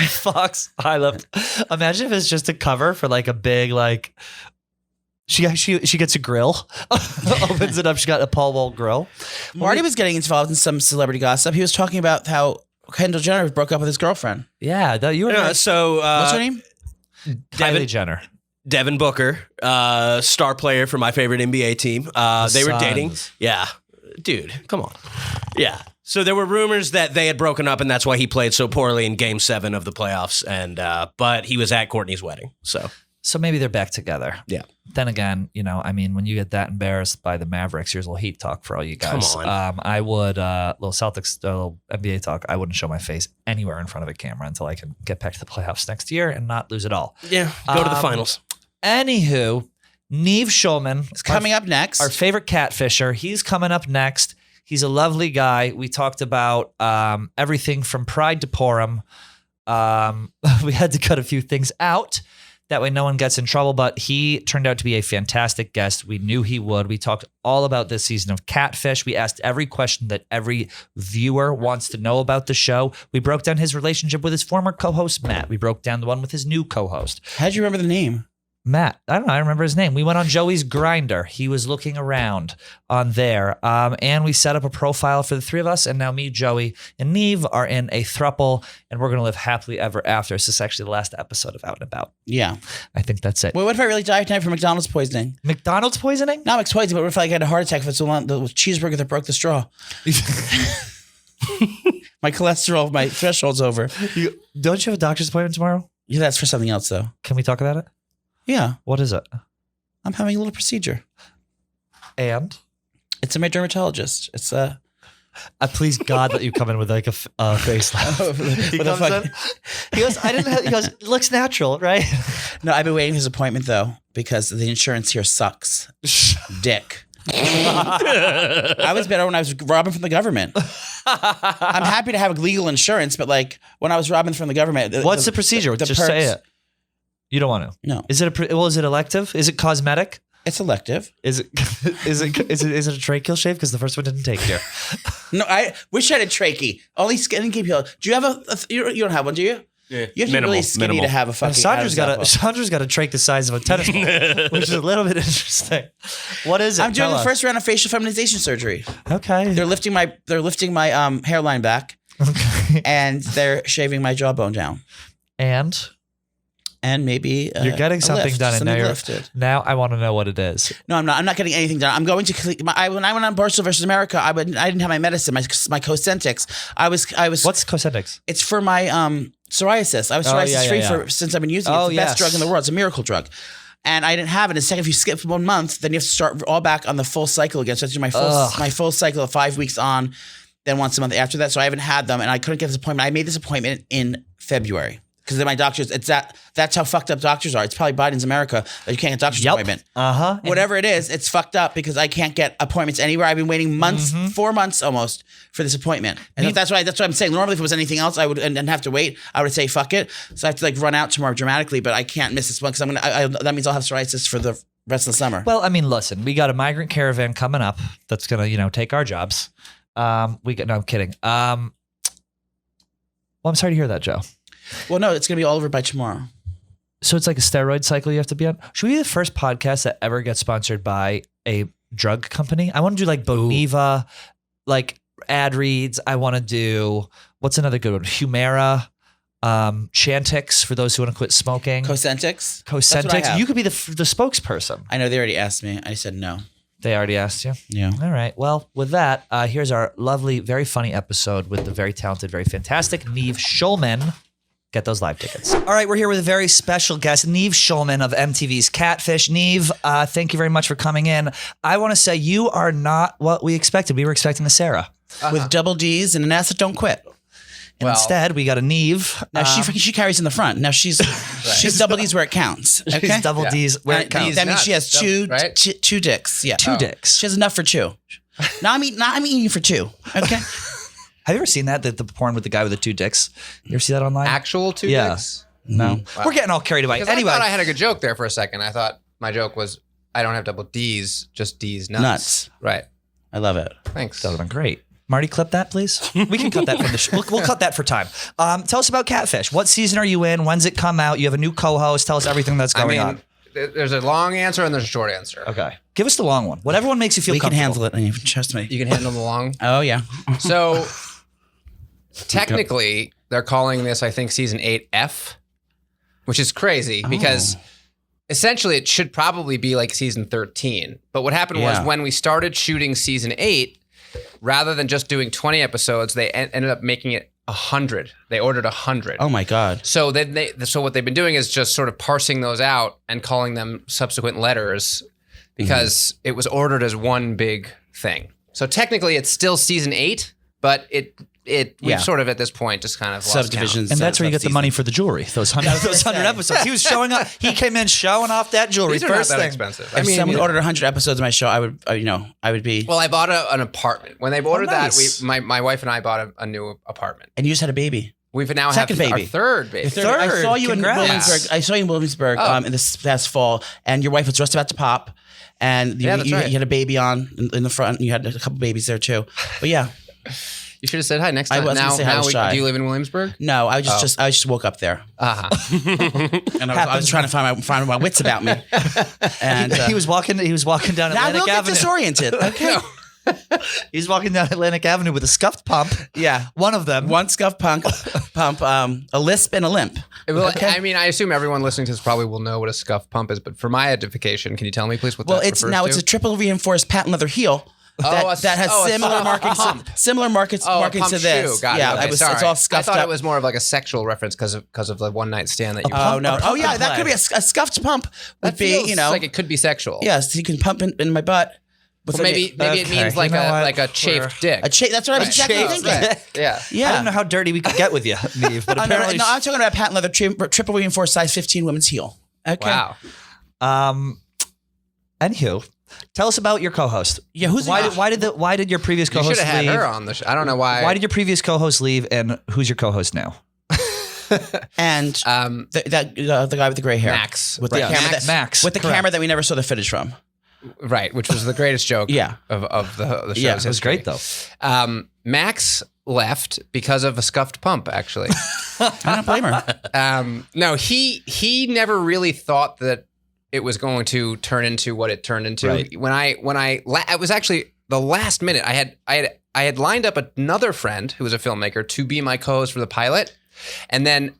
Fox eye lift. Imagine if it's just a cover for like a big like she gets a grill. Opens it up, she got a Paul Wall grill. Marty was getting involved in some celebrity gossip. He was talking about how Kendall Jenner broke up with his girlfriend. Yeah, you were what's her name? Kylie Jenner. Devin Booker, star player for my favorite NBA team. They were dating. Yeah. Dude, come on. Yeah. So there were rumors that they had broken up, and that's why he played so poorly in Game 7 of the playoffs. And but he was at Courtney's wedding. So maybe they're back together. Yeah. Then again, when you get that embarrassed by the Mavericks, here's a little heat talk for all you guys. Come on. I would little Celtics, little NBA talk. I wouldn't show my face anywhere in front of a camera until I can get back to the playoffs next year and not lose it all. Yeah. Go to the finals. Anywho, Neve Schulman is coming up next. Our favorite catfisher. He's coming up next. He's a lovely guy. We talked about everything from Pride to Prom. We had to cut a few things out That way no one gets in trouble. But he turned out to be a fantastic guest. We knew he would. We talked all about this season of Catfish. We asked every question that every viewer wants to know about the show. We broke down his relationship with his former co-host, Matt. We broke down the one with his new co-host. How'd you remember the name? Matt. I don't know. I remember his name. We went on Joey's Grinder. He was looking around on there. And we set up a profile for the three of us. And now me, Joey, and Neve are in a throuple, and we're going to live happily ever after. This is actually the last episode of Out and About. Yeah. I think that's it. Well, what if I really died tonight from McDonald's poisoning? McDonald's poisoning? Not McDonald's poisoning, but what if I had a heart attack if it's the cheeseburger that broke the straw? My cholesterol, my threshold's over. Don't you have a doctor's appointment tomorrow? Yeah, that's for something else, though. Can we talk about it? Yeah. What is it? I'm having a little procedure. And? It's my dermatologist. It's please God that you come in with like a face laugh. He comes in. He goes, he goes, it looks natural, right? No, I've been waiting for his appointment though because the insurance here sucks. Dick. I was better when I was robbing from the government. I'm happy to have legal insurance, but like when I was robbing from the government. What's the procedure? Just perks, say it. You don't want to. No. Is it is it elective? Is it cosmetic? It's elective. Is it a tracheal shave? Because the first one didn't take you. No, I wish I had a trachea. Only skin and keep you. Do you have you don't have one, do you? Yeah. You have to be really skinny to have a fucking. Sandra's got a trach the size of a tennis ball, which is a little bit interesting. What is it? I'm doing the first round of facial feminization surgery. Okay. They're lifting my hairline back. Okay. And they're shaving my jawbone down. And maybe you're getting something lift, done, and lifted. Now I want to know what it is. No, I'm not. I'm not getting anything done. I'm going to. When I went on Barstool versus America, I didn't have my medicine, my Cosentyx. I was. What's Cosentyx? It's for my psoriasis. I was psoriasis free since I've been using it. It's the best drug in the world. It's a miracle drug. And I didn't have it. Instead, if you skip 1 month, then you have to start all back on the full cycle again. So I have to do my full cycle of 5 weeks on, then once a month after that. So I haven't had them, and I couldn't get this appointment. I made this appointment in February. Because my doctors, that's how fucked up doctors are. It's probably Biden's America that you can't get a doctor's appointment. Whatever it is, it's fucked up because I can't get appointments anywhere. I've been waiting months, 4 months almost for this appointment. And that's what I'm saying. Normally, if it was anything else, I would and have to wait. I would say fuck it. So I have to like run out tomorrow dramatically, but I can't miss this one because that means I'll have psoriasis for the rest of the summer. Well, I mean, listen, we got a migrant caravan coming up that's gonna take our jobs. No, I'm kidding. Well, I'm sorry to hear that, Joe. Well, no, it's going to be all over by tomorrow. So it's like a steroid cycle you have to be on? Should we be the first podcast that ever gets sponsored by a drug company? I want to do like Boniva, like ad reads. I want to do, what's another good one? Humira, Chantix for those who want to quit smoking. Cosentyx. You could be the spokesperson. I know they already asked me. I said no. They already asked you? Yeah. All right. Well, with that, here's our lovely, very funny episode with the very talented, very fantastic Neve Schulman. Get those live tickets. All right, we're here with a very special guest, Neve Schulman of MTV's Catfish. Neve, thank you very much for coming in. I want to say you are not what we expected. We were expecting a Sarah. With double D's and an S that don't quit. And instead, we got a Neve. Now she carries in the front. Now she's double D's where it counts. Okay? She's double D's where it counts. That means she has two dicks. Yeah, two dicks. She has enough for two. No, I'm eating you for two. Okay. Have you ever seen that? The porn with the guy with the two dicks? You ever see that online? Actual two dicks? No. Wow. We're getting all carried away. Anyway. I thought I had a good joke there for a second. I thought my joke was, I don't have double D's, just D's nuts. Right. I love it. Thanks. That would have been great. Marty, clip that, please. We can cut that from the show. We'll cut that for time. Tell us about Catfish. What season are you in? When's it come out? You have a new co-host. Tell us everything that's going on. There's a long answer and there's a short answer. Okay. Give us the long one. Whatever one makes you feel comfortable. We can handle it. Trust me. You can handle the long? Oh, yeah. So... Technically, they're calling this, I think, season 8F, which is crazy because essentially it should probably be like season 13. But what happened was when we started shooting season 8, rather than just doing 20 episodes, they ended up making it 100. They ordered 100. Oh my God. So so what they've been doing is just sort of parsing those out and calling them subsequent letters because it was ordered as one big thing. So technically it's still season 8, but we've sort of at this point just kind of lost subdivisions, and that's where you get the money for the jewelry. Those 100 episodes. He was showing up. He came in showing off that jewelry. These are not that expensive. If someone ordered 100 episodes of my show, I would be. Well, I bought an apartment when they ordered that. My wife and I bought a new apartment, and you just had a baby. We've now Second had our baby. third baby. I saw you Congrats. in Williamsburg. I saw you in Williamsburg in this past fall, and your wife was just about to pop, and you had a baby on in the front. And you had a couple babies there too. But yeah, You should have said hi next time. I was gonna say hi, I was shy. Do you live in Williamsburg? no, I just woke up there, and I was trying to find my wits about me. And He was walking down now I will Atlantic get Avenue. disoriented. Okay. He's walking down Atlantic Avenue with a scuffed pump. Yeah. One of them. One scuff pump, a lisp, and a limp. Well, I mean, I assume everyone listening to this probably will know what a scuff pump is, but for my edification, can you tell me, please, what that refers to? It's a triple reinforced patent leather heel. That has similar markings. Similar markings to this. Shoe. Got yeah, it. Okay, it's all scuffed I thought up. it was more of like a sexual reference because of the one night stand that you. Oh no! Oh yeah, and that play. could be a scuffed pump. Would That be feels like it could be sexual. Yes, you can pump in my butt. Well, maybe it means like a chafed dick. That's what I was exactly thinking. Right. Yeah. Yeah. I don't know how dirty we could get with you, Neve, but apparently. I'm talking about patent leather triple reinforced size 15 women's heel. Okay. Wow. Anywho, tell us about your co-host. Yeah, why did your previous You co-host should have leave? had her on the show. I don't know why. Why did your previous co-host leave, and who's your co-host now? And the guy with the gray hair, Max. with the Right. camera Max, with the correct. camera that we never saw the footage from. Right, which was the greatest joke Yeah. of the show's Yeah, it It was history. great though. Max left because of a scuffed pump, actually. I don't blame her. No, he never really thought that it was going to turn into what it turned into. Right. It was actually the last minute. I had lined up another friend who was a filmmaker to be my co-host for the pilot, and then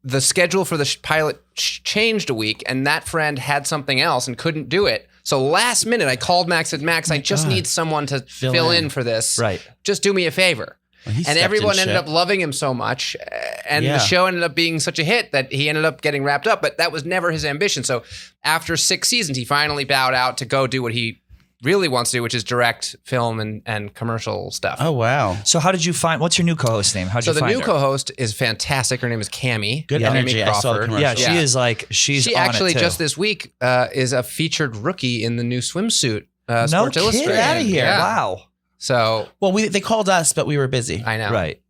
the schedule for the pilot changed a week, and that friend had something else and couldn't do it. So last minute, I called Max and said, Max, I just need someone to fill in for this. Right. Just do me a favor. Well, he And stepped everyone in ended shit. up loving him so much, and Yeah. the show ended up being such a hit that he ended up getting wrapped up. But that was never his ambition. So after 6 seasons, he finally bowed out to go do what he really wants to do, which is direct film and commercial stuff. Oh wow. So how did you find? What's your new co-host name? How'd So you the find new her? co-host is fantastic. Her name is Cammie. Good Cammie energy. I saw the Crawford. commercial. Yeah, she is like she's. She on actually it too. just this week is a featured rookie in the new swimsuit. No Sports kidding. Illustrated. Get outta here. Yeah. Wow. So Well, they called us, but we were busy. I know. Right.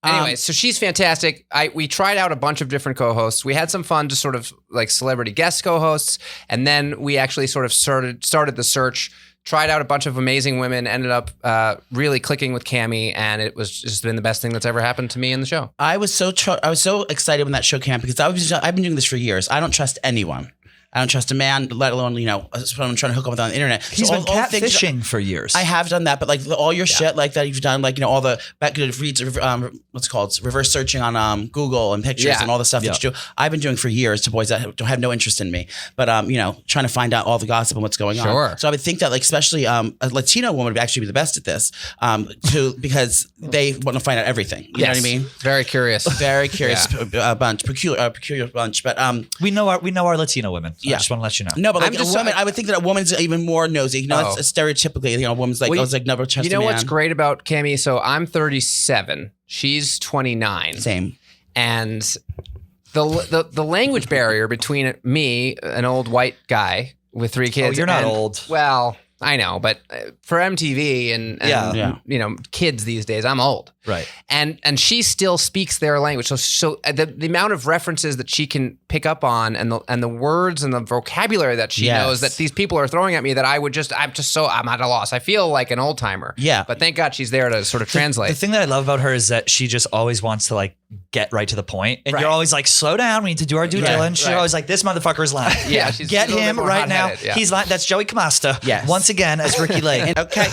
Anyway, so she's fantastic. We tried out a bunch of different co-hosts. We had some fun, just sort of like celebrity guest co-hosts, and then we actually sort of started the search. Tried out a bunch of amazing women. Ended up really clicking with Cammie, and it was just been the best thing that's ever happened to me in the show. I was so excited when that show came because I've been doing this for years. I don't trust anyone. I don't trust a man, let alone someone trying to hook up with on the internet. He's So been all things- catfishing for years. I have done that, but like all your shit like that you've done, like all the back reads, what's it called, reverse searching on Google and pictures Yeah. and all the stuff that you do. I've been doing for years to boys that don't have no interest in me, but trying to find out all the gossip and what's going Sure. on. So I would think that like especially a Latino woman would actually be the best at this, because they want to find out everything. You know what I mean? Very curious. Very curious bunch, peculiar bunch, but we know our Latino women. So I Yeah. just want to let you know. no, but like I'm a just- woman, I would think that a woman's even more nosy. Oh. It's stereotypically, a woman's like, Well, I was like, never trust You know a man. what's great about Cammie? So I'm 37. She's 29. Same. And the language barrier between me, an old white guy with 3 kids. you're not and- old. Well, I know, but for MTV and Yeah. kids these days, I'm old. Right. And she still speaks their language. So the amount of references that she can pick up on and the words and the vocabulary that she Yes. knows that these people are throwing at me that I'm at a loss. I feel like an old timer. Yeah. But thank God she's there to sort of translate. The thing that I love about her is that she just always wants to like get right to the point. And Right. you're always like, slow down. We need to do our due diligence. She's right. always like, this motherfucker's lying. Yeah, she's Get a little bit him more right now. hot-headed, yeah. He's lying. That's Joey Camasta. Yes. Once again as Ricky Lake. Okay.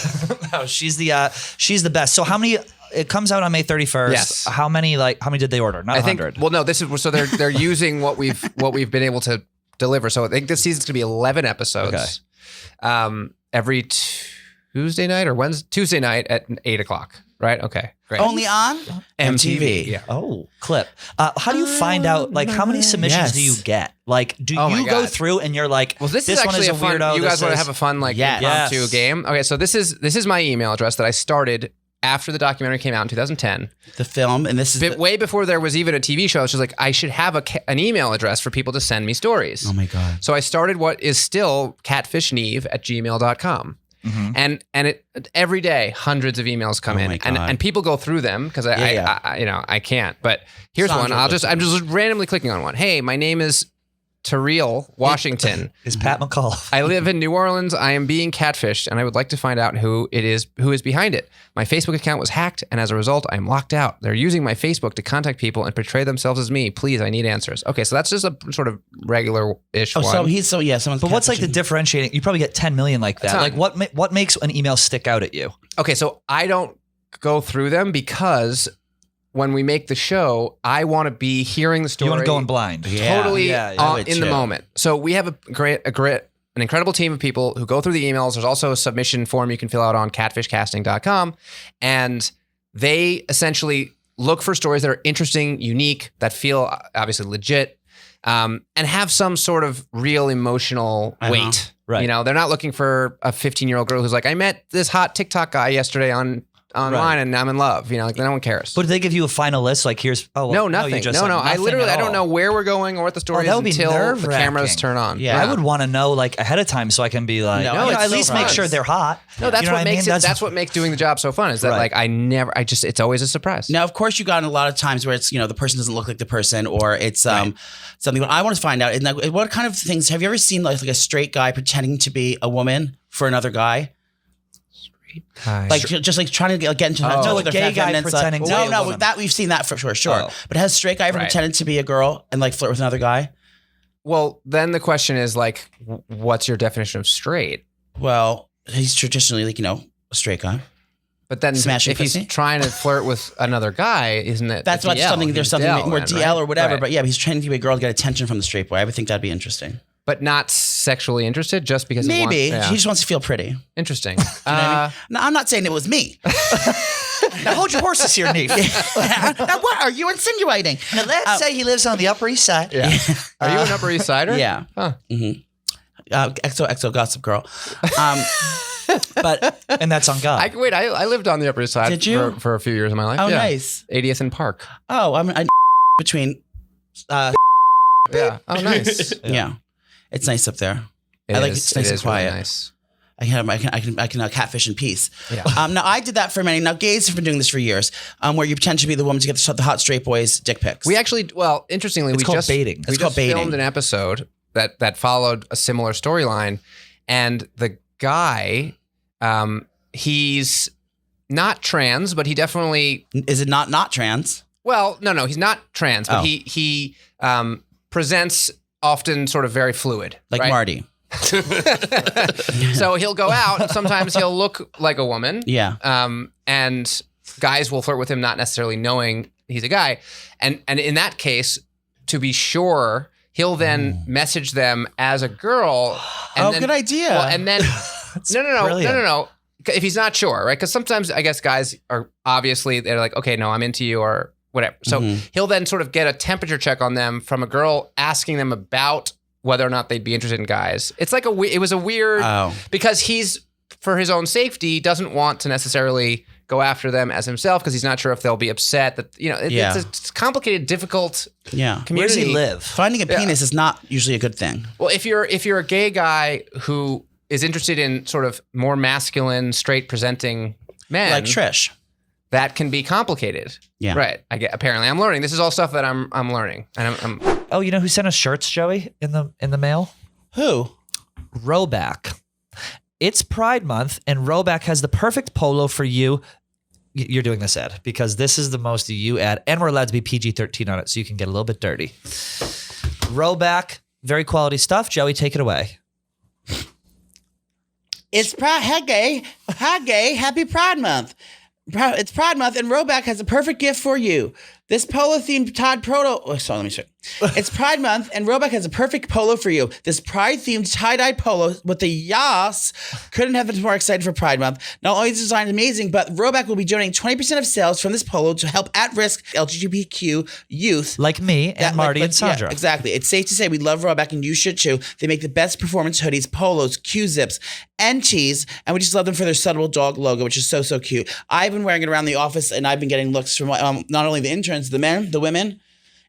No, she's the best. So how many? It comes out on May 31st. Yes. How many did they order? Not I think. 100. Well, no. This is so they're using what we've been able to deliver. So I think this season's gonna be 11 episodes. Every Tuesday night or Tuesday night at 8:00. Right? Okay. Great. Only on MTV. Yeah. Oh, clip. How do you find out? Like, how many submissions Yes. do you get? Like, do Oh my you go God. through and you're like, Well, this is one actually is a fun. weirdo. You guys this want to is- have a fun Yes. impromptu Yes. game? Okay. So this is my email address that I started after the documentary came out in 2010. the film, and this is Way before there was even a TV show. I was just like, I should have an email address for people to send me stories. oh my god. So I started what is still catfishneve@gmail.com. and it every day hundreds of emails come in, and people go through them because I can't. But here's one. I'm just randomly clicking on one. Hey, my name is Terrell Washington. Is Pat McCall. I live in New Orleans. I am being catfished, and I would like to find out who is behind it. My Facebook account was hacked, and as a result, I am locked out. They're using my Facebook to contact people and portray themselves as me. Please, I need answers. Okay, so that's just a sort of regular-ish one. Someone's. But what's like the differentiating? You probably get 10 million like that. Like what makes an email stick out at you? Okay, so I don't go through them because when we make the show, I want to be hearing the story. You want to go in blind. Totally in the moment. So we have an incredible team of people who go through the emails. There's also a submission form you can fill out on catfishcasting.com. And they essentially look for stories that are interesting, unique, that feel obviously legit, and have some sort of real emotional weight. Right. You know, they're not looking for a 15-year-old girl who's like, I met this hot TikTok guy yesterday online and I'm in love. You know, like no one cares. But did they give you a final list? Like here's no, nothing. No. I don't know where we're going or what the story is until the cameras turn on. Yeah. I would want to know like ahead of time so I can be like, at least make sure they're hot. No, that's what makes it. That's what makes doing the job so fun. Is that like it's always a surprise. Now, of course, you got a lot of times where it's the person doesn't look like the person, or it's something. What I want to find out is what kind of things have you ever seen like a straight guy pretending to be a woman for another guy? Like just like trying to get into a gay guy pretending to be a woman. That we've seen that for sure. But has straight guy ever pretended to be a girl and like flirt with another guy? Well, then the question is like, what's your definition of straight? Well, he's traditionally like a straight guy. But then if he's trying to flirt with another guy, isn't it? That's what something. There's something more DL or whatever. Right. But yeah, he's trying to be a girl to get attention from the straight boy. I would think that'd be interesting. But not sexually interested, just because he just wants to feel pretty. Interesting. You know what I mean? No, I'm not saying it was me. Now hold your horses here, Neve. Now what are you insinuating? Now let's say he lives on the Upper East Side. Yeah. Are you an Upper East Sider? Yeah. Huh. Mm-hmm. XO Gossip Girl. But and that's on God. I lived on the Upper East Side. Did you? For a few years of my life. Oh, nice. 80th and Park. Oh, I'm between. Yeah. Oh, nice. Yeah. It's nice up there. It's nice and quiet. Really nice. I can catfish in peace. Yeah. Now I did that for many. Now gays have been doing this for years, where you pretend to be the woman to get the hot straight boys' dick pics. We actually, interestingly, it's called baiting. We just filmed an episode that followed a similar storyline, and the guy, he's not trans, but he definitely is it not trans? Well, no, he's not trans, but he presents often sort of very fluid, like right? Marty. So he'll go out and sometimes he'll look like a woman. Yeah. And guys will flirt with him not necessarily knowing he's a guy. And in that case, to be sure, he'll then message them as a girl. And then, good idea. Well, and then no. If he's not sure, right? Because sometimes I guess guys are obviously they're like, okay, no, I'm into you or whatever. So he'll then sort of get a temperature check on them from a girl asking them about whether or not they'd be interested in guys. It's like it was a weird, because he's, for his own safety, doesn't want to necessarily go after them as himself because he's not sure if they'll be upset that, it's a complicated, difficult community. Where does he live? Finding a penis is not usually a good thing. Well, if you're a gay guy who is interested in sort of more masculine, straight presenting men. Like Trish. That can be complicated. Yeah. Right. Apparently I'm learning. This is all stuff that I'm learning. And I'm Oh, you know who sent us shirts, Joey, in the mail? Who? RoBack. It's Pride Month, and RoBack has the perfect polo for you. You're doing this ad because this is the most you ad, and we're allowed to be PG-13 on it, so you can get a little bit dirty. RoBack, very quality stuff. Joey, take it away. It's Pride. Hi, gay. Happy Pride Month. It's Pride Month, and RoBack has a perfect gift for you. This polo-themed Tide Proto... Oh, sorry, let me start. It's Pride Month, and RoBack has a perfect polo for you. This Pride-themed tie-dye polo with the yas couldn't have been more excited for Pride Month. Not only is the design amazing, but RoBack will be donating 20% of sales from this polo to help at-risk LGBTQ youth. Like me and Marty and Sandra. Yeah, exactly. It's safe to say we love RoBack, and you should too. They make the best performance hoodies, polos, Q-zips, and tees, and we just love them for their subtle dog logo, which is so, so cute. I've been wearing it around the office, and I've been getting looks from not only the interns, the men, the women.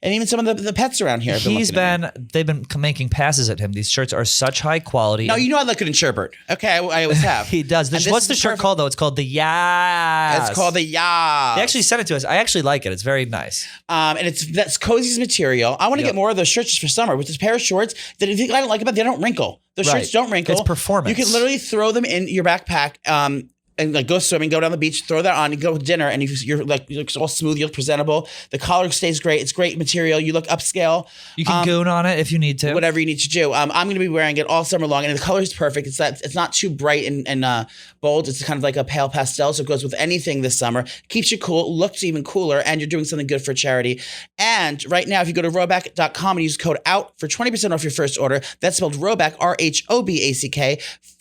and even some of the pets around here. They've been making passes at him. These shirts are such high quality. No, you know I look good in Sherbert. Okay, I always have. He does. What's the shirt called though? It's called the Yas. It's called the Yas. They actually sent it to us. I actually like it. It's very nice. And that's cozy's material. I want to get more of those shirts just for summer with this pair of shorts that if I don't like about, they don't wrinkle. Those shirts don't wrinkle. It's performance. You can literally throw them in your backpack. And like go swimming, go down the beach, throw that on, and go to dinner, and you look all smooth, you look presentable. The collar stays great. It's great material. You look upscale. You can goon on it if you need to. Whatever you need to do. I'm going to be wearing it all summer long, and the color is perfect. It's not too bright and bold. It's kind of like a pale pastel, so it goes with anything this summer. Keeps you cool, looks even cooler, and you're doing something good for charity. And right now, if you go to RoBack.com and use code OUT for 20% off your first order, that's spelled RoBack, RHOBACK.com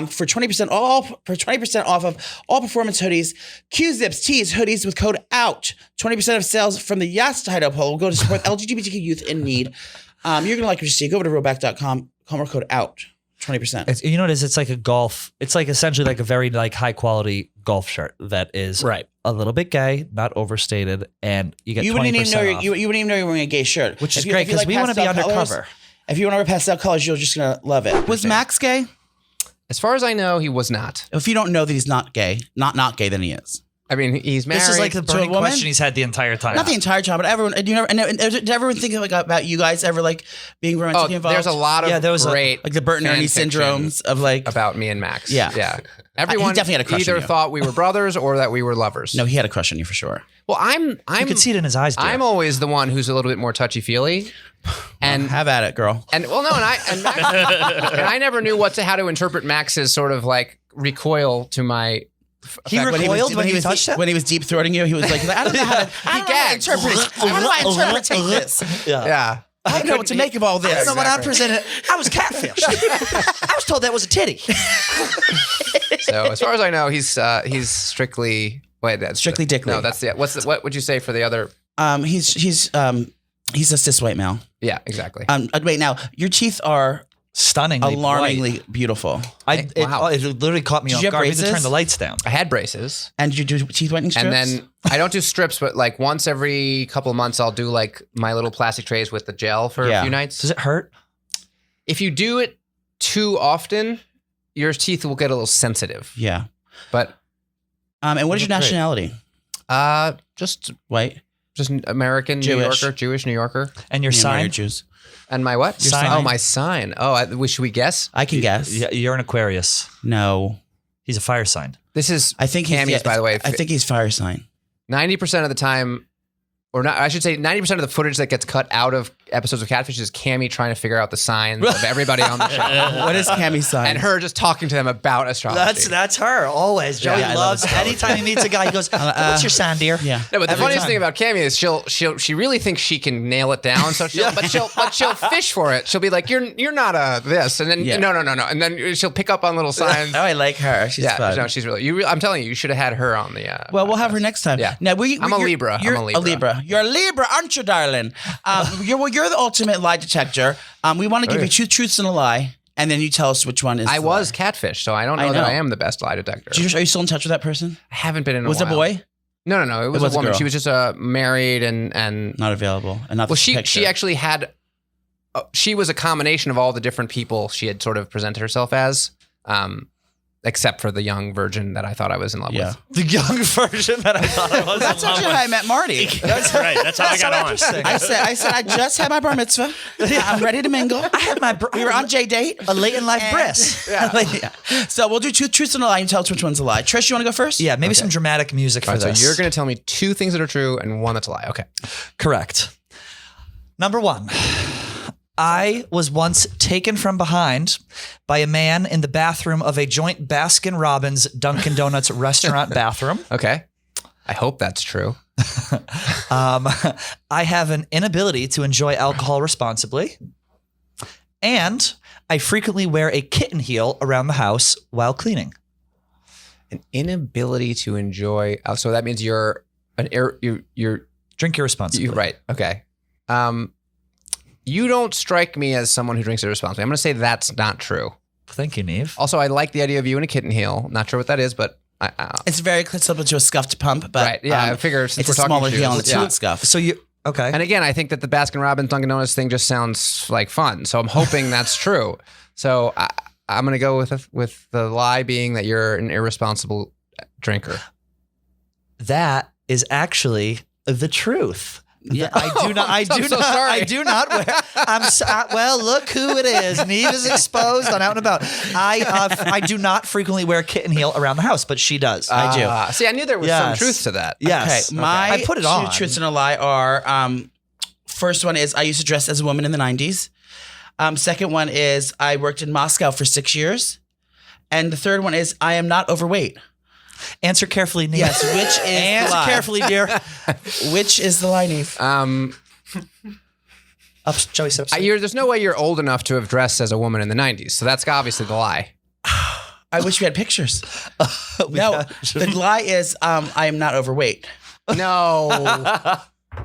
for 20% off of all performance hoodies, Q-zips, tees, hoodies with code OUT. 20% of sales from the Yes Title Poll will go to support LGBTQ youth in need. You're going to like what you see. Go over to RoBack.com, promo code OUT. 20%. You know what it is? It's like a golf. It's like essentially like a very like high quality golf shirt that is a little bit gay, not overstated, and you get 20% off. You wouldn't even know you're wearing a gay shirt, which is great because we want to be undercover. If you want to wear pastel colors, you're just gonna love it. Was Max gay? As far as I know, he was not. If you don't know that he's not gay, not gay, then he is. I mean, he's married. This is like the burning woman? question he's had the entire time. Not the entire time, but everyone. Did everyone think about you guys ever like being romantically involved? There's a lot of great like the Bert and Ernie syndromes of like about me and Max. Yeah. Everyone he definitely had a crush either on you. thought we were brothers or that we were lovers. No, he had a crush on you for sure. Well, you could see it in his eyes. Dear. I'm always the one who's a little bit more touchy feely. And have at it, girl. And Max, and I never knew how to interpret Max's sort of like recoil to my. He recoiled when he touched him? When he was deep throating you, he was like, I don't know how to interpret this. Yeah. I don't know what to make of all this. I don't know what I presented. I was catfished. I was told that was a titty. So as far as I know, he's strictly strictly dickly. No, that's what would you say for the other? He's a cis white male. Yeah, exactly. Wait, now your teeth are stunningly, alarmingly beautiful. Wow. It literally caught me off guard. We had to turn the lights down. I had braces. And did you do teeth whitening strips? And then I don't do strips, but like once every couple of months, I'll do like my little plastic trays with the gel for a few nights. Does it hurt? If you do it too often, your teeth will get a little sensitive. Yeah. But and what is your nationality? Just white. Just American, Jewish. New Yorker, Jewish New Yorker. And your sign? Jews. And my what? Your sign? Oh, my sign. Oh, should we guess? I can guess. You're an Aquarius. No. He's a fire sign. This is I think Cammy's, by the way. I think he's fire sign. 90% of the time, or not, I should say 90% of the footage that gets cut out of episodes of Catfish is Cammy trying to figure out the signs of everybody on the show. What is Cammy's sign? And her just talking to them about astrology. That's her, always. Joey loves, anytime he meets a guy, he goes, what's your sign, dear? Yeah. No, but the funniest thing about Cammy is she really thinks she can nail it down. So she'll fish for it. She'll be like, you're not a this, and then no, and then she'll pick up on little signs. Oh, I like her. She's fun. No, she's really. I'm telling you should have had her on the. Well, we'll have her next time. Yeah. Now I'm a Libra. You're a Libra. You're a Libra, aren't you, darling? You're the ultimate lie detector. We want to give you two truths and a lie, and then you tell us which one is. I was Catfish, so I don't know that I am the best lie detector. Are you still in touch with that person? I haven't been in a while. Was it a boy? No. It was a woman. Girl. She was just married and not available. And not she actually had. She was a combination of all the different people she had sort of presented herself as. Except for the young virgin that I thought I was in love with. The young virgin that I thought I was in love with. That's actually how I met Marty. That's right. That's how I got on. I said, I just had my bar mitzvah. I'm ready to mingle. I had we were on J-date. A late in life bris. Yeah. So we'll do two truths and a lie and tell us which one's a lie. Trish, you want to go first? Yeah, maybe some dramatic music for this. So you're going to tell me two things that are true and one that's a lie. Okay. Correct. Number one. I was once taken from behind by a man in the bathroom of a joint Baskin-Robbins Dunkin' Donuts restaurant bathroom. Okay. I hope that's true. I have an inability to enjoy alcohol responsibly. And I frequently wear a kitten heel around the house while cleaning. An inability to enjoy. So that means you're drink irresponsibly. Right. Okay. You don't strike me as someone who drinks irresponsibly. I'm going to say that's not true. Thank you, Neve. Also, I like the idea of you in a kitten heel. Not sure what that is, but it's very similar to a scuffed pump. But right, yeah, I figure it's a smaller heel and it's not scuffed. So Okay. And again, I think that the Baskin-Robbins Dunkin' Donuts thing just sounds like fun. So I'm hoping that's true. So I'm going to go with the lie being that you're an irresponsible drinker. That is actually the truth. Yeah. I do not. I do so not. sorry. I do not wear. Well, look who it is. Neve is exposed on Out and About. I do not frequently wear kitten heel around the house, but she does. I do. See, I knew there was some truth to that. Yes. Okay, my I put it on. two truths and a lie are first one is I used to dress as a woman in the 90s. Second one is I worked in Moscow for 6 years. And the third one is I am not overweight. Answer carefully, Neve. Yes, which is Answer the lie? carefully, dear. Which is the lie, Neve? Joey said upstairs. There's no way you're old enough to have dressed as a woman in the 90s. So that's obviously the lie. I wish we had pictures. No, the lie is I am not overweight. No.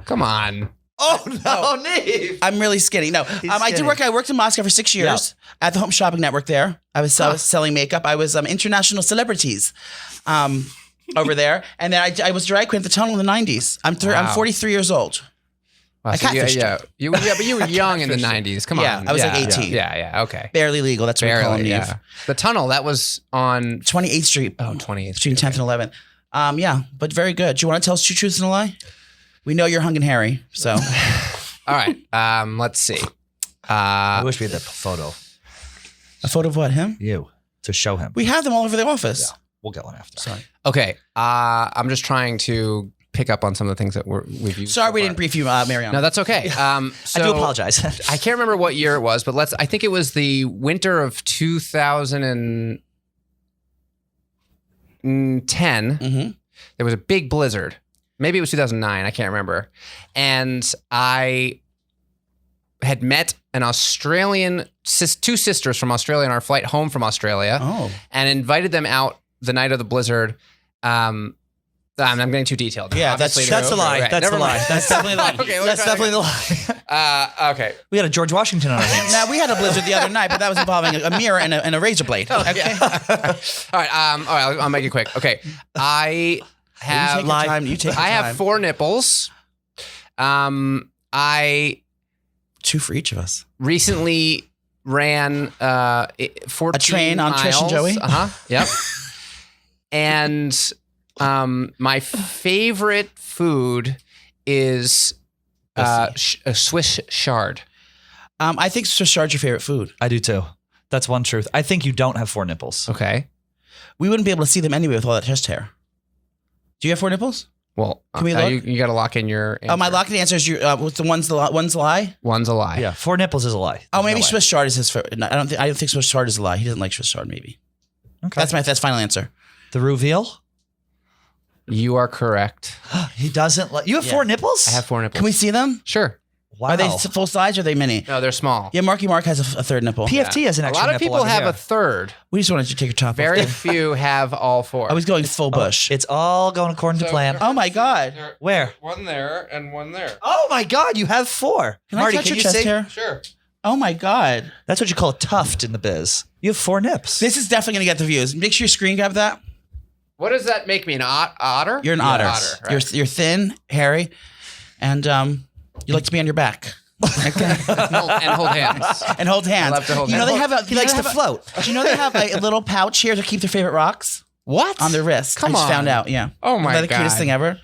Come on. Oh no, Neve. I'm really skinny. No, I worked in Moscow for 6 years at the Home Shopping Network there. I was selling makeup. I was international celebrities over there. And then I was drag queen at the Tunnel in the 90s. I'm 43 years old. Wow, I so catfished but you were young in the 90s. Come on. Yeah, I was like 18. Yeah, okay. Barely legal. That's what we call them, Neve. Yeah. The Tunnel, that was on 28th Street. Oh, 28th Between Street. 10th and 11th. Yeah, but very good. Do you want to tell us two truths and a lie? We know you're hung and hairy, so. All right. Let's see. I wish we had that photo. A photo of what, him? You to show him. We have them all over the office. Yeah, we'll get one after. Sorry. Okay. I'm just trying to pick up on some of the things that we've used. Sorry so we far. didn't brief you, Mariana. No, that's okay. I do apologize. I can't remember what year it was, but I think it was the winter of 2010. Mm-hmm. There was a big blizzard. Maybe it was 2009. I can't remember. And I had met an Australian, two sisters from Australia on our flight home from Australia, and invited them out the night of the blizzard. I'm getting too detailed. Yeah, Obviously, that's the lie. right. That's Never the lie. mind. That's definitely the lie. Okay, That's definitely the lie. Okay. We had a George Washington on our hands. Now, we had a blizzard the other night, but that was involving a mirror and a razor blade. Okay. All right. I'll make it quick. Okay. I have You take your time. I have 4 nipples. I two for each of us. recently ran 14 A train on miles. Trish and Joey? Yep. And my favorite food is a Swiss chard. I think Swiss chard's your favorite food. I do too. That's one truth. I think you don't have 4 nipples. Okay. We wouldn't be able to see them anyway with all that chest hair. Do you have 4 nipples? Well, Can we look? you got to lock in your answer. Oh, my locked answer is what's the one's a lie? One's a lie. Yeah, 4 nipples is a lie. Oh, There's maybe no way. Swiss chard is his favorite. No, I don't think Swiss chard is a lie. He doesn't like Swiss chard. Maybe Okay. that's final answer. The reveal. You are correct. He doesn't like. You have 4 nipples. I have 4 nipples. Can we see them? Sure. Wow. Are they full size or are they mini? No, they're small. Yeah, Marky Mark has a third nipple. PFT has an A extra lot of nipple people over have here. a third. We just wanted to take your top Very off. few have all 4. I was going full bush. It's all going according to plan. Oh my God. Where? One there and one there. Oh my God! You have 4. Can Marty, I touch can your you chest see? hair? Sure. Oh my God. That's what you call a tuft in the biz. You have 4 nips. This is definitely going to get the views. Make sure you screen grab that. What does that make me? An otter? You're an otter. Right. You're thin, hairy, and you like to be on your back. Okay. and hold hands. And hold hands. I love to hold you know hands. they have a, He likes to float. Do you know they have a little pouch here to keep their favorite rocks What? on their wrist? Come I just on. found out. Yeah. Oh my Isn't that the God. cutest thing ever?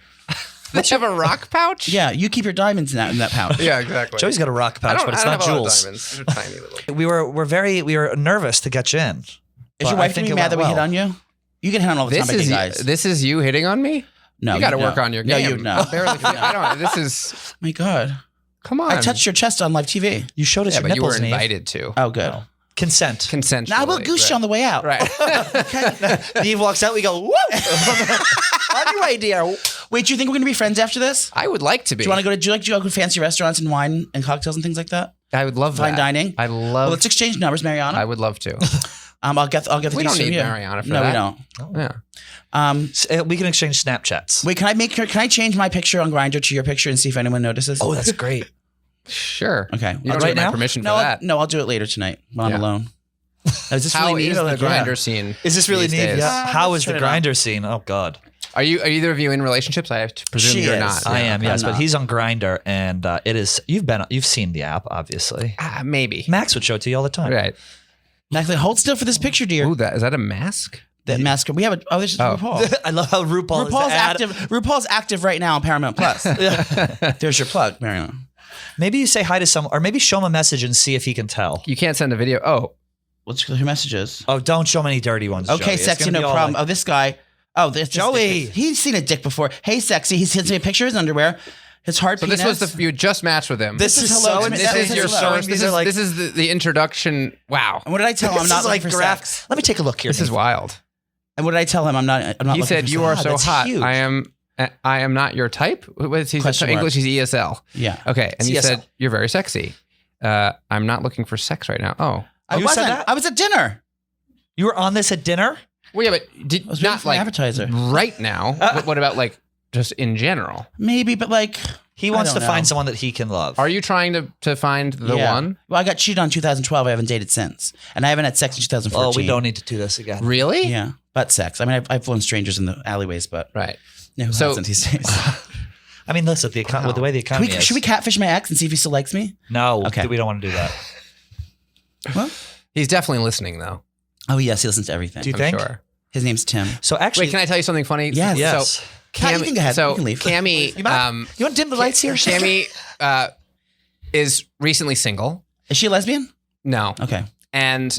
They have a rock pouch? Yeah. You keep your diamonds in that pouch. Yeah, exactly. Joey's got a rock pouch, but it's not have a lot of jewels. diamonds. They're tiny little. We were nervous to get you in. Is But your I wife think gonna be it mad that went we hit well. on you? You get hit on all the time by gay guys. This is you hitting on me? No, you got to no. work on your No, game. you no. Barely. I don't. This is. Oh my God. Come on. I touched your chest on live TV. You showed us Yeah, your but you nipples, were Neve. invited to. Oh, good. Consent. Consensually. Now we'll goose you on the way out. Right. Neve walks out. We go, woo! On your way, dear. Wait, do you think we're gonna be friends after this? I would like to be. Do you like to go to fancy restaurants and wine and cocktails and things like that? I would love Fine that. dining? I Well, love. let's exchange numbers, Mariana. I would love to. I'll get the We details don't from need you. Mariana for no, that. we don't. Yeah. We can exchange Snapchats. Wait, can I change my picture on Grindr to your picture and see if anyone notices? Oh, that's great. Sure. Okay. You I'll don't do need it my now? permission for No, that. I'll do it later tonight when Yeah. I'm alone. Is this How really is neat? the Like, grinder yeah. scene? Is this really these Neve? days? Yeah. How let's is the turn it on. grinder scene? Oh God. Are either of you in relationships? I have to presume you're not. I am, yes, I'm but not. he's on Grindr, and it is. You've seen the app, obviously. Maybe. Max would show it to you all the time. Right. Actually, hold still for this picture, dear. Ooh, is that a mask? That mask. We have this is RuPaul. I love how RuPaul's active right now on Paramount Plus. There's your plug, Marion. Maybe you say hi to someone, or maybe show him a message and see if he can tell. You can't send a video. Oh, What's your messages? Oh, don't show him any dirty ones. Okay, Joey. It's sexy, gonna no be all problem. like- Oh, this guy. Oh, this Joey. He's seen a dick before. Hey, sexy. He sends me a picture of his underwear. His hard so penis. this was you just matched with him. This is hello. so. This This is is your hello. source. These are like. This is the introduction. Wow. And what did I tell him? I'm This not is looking like for graph. sex. Let me take a look here. This is wild. And what did I tell him? I'm not He looking said for you sex. are so that's hot. huge. I am not your type. What is he? Question mark. English. He's ESL. Yeah. Okay. And you ESL. said you're very sexy. I'm not looking for sex right now. Oh. I You said wasn't. that? I was at dinner. You were on this at dinner? Well, yeah, but I was waiting not for an like appetizer. right now. What about like just in general? Maybe, but like He wants I to don't find know. someone that he can love. Are you trying to find the Yeah. one? Well, I got cheated on in 2012. I haven't dated since, and I haven't had sex in 2014. Oh, we don't need to do this again. Really? Yeah, but sex. I mean, I've flown strangers in the alleyways, but Right. no, who So- hasn't these days? I mean, listen, with the way the economy is. Should we catfish my ex and see if he still likes me? No, Okay. we don't want to do that. Well, He's definitely listening though. oh yes, he listens to everything. Do you I'm think? sure. His name's Tim. So actually, Wait, can I tell you something funny? Yes. yes. So Kat, you can go ahead. So You can leave. Cammy, you want to dim the lights here? Cammy is recently single. Is she a lesbian? No, Okay. and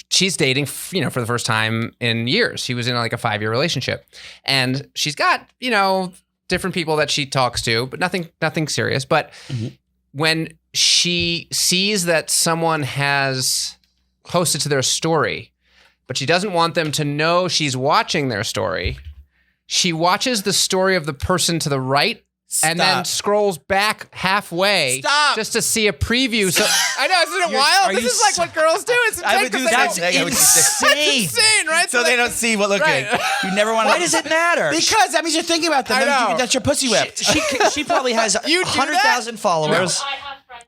she's dating, for the first time in years. She was in like a 5-year relationship, and she's got different people that she talks to, but nothing serious. But when she sees that someone has posted to their story, but she doesn't want them to know she's watching their story, she watches the story of the person to the right. And then scrolls back halfway Stop. just to see a preview. So I know, isn't it wild? This is like what girls do. It's I would do that. That's insane, right? So they don't see what looking. Right. You never want to. Why does it matter? Because that means you're thinking about them. I That means know. That's your pussy whipped. She probably has You do that? 100,000 followers.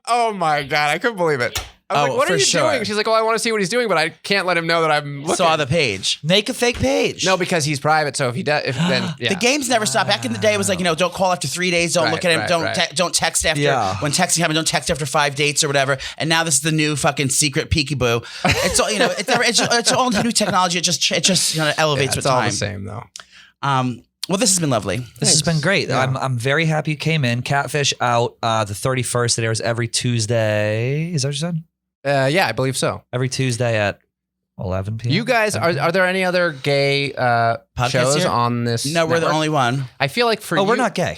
Oh my God, I couldn't believe it. I was Oh, like, what are for you sure. doing? She's like, I want to see what he's doing, but I can't let him know that I'm looking. Saw the page. Make a fake page. No, because he's private. So if he does, then yeah. The games never stop. Back in the day, it was like, don't call after 3 days. Don't Right, look at him. right. Don't text after. Yeah. When texting happens, don't text after 5 dates or whatever. And now this is the new fucking secret peekaboo. It's all, it's all new technology. It just elevates it's with all time. the same though. Well, this has been lovely. This has been great. Yeah. I'm very happy you came in. Catfish out the 31st. It airs every Tuesday. Is that what you said? Yeah, I believe so. Every Tuesday at 11 p.m. You guys, are there any other gay shows here? on this? No, we're the network? only one. I feel like for Oh, you, we're not gay.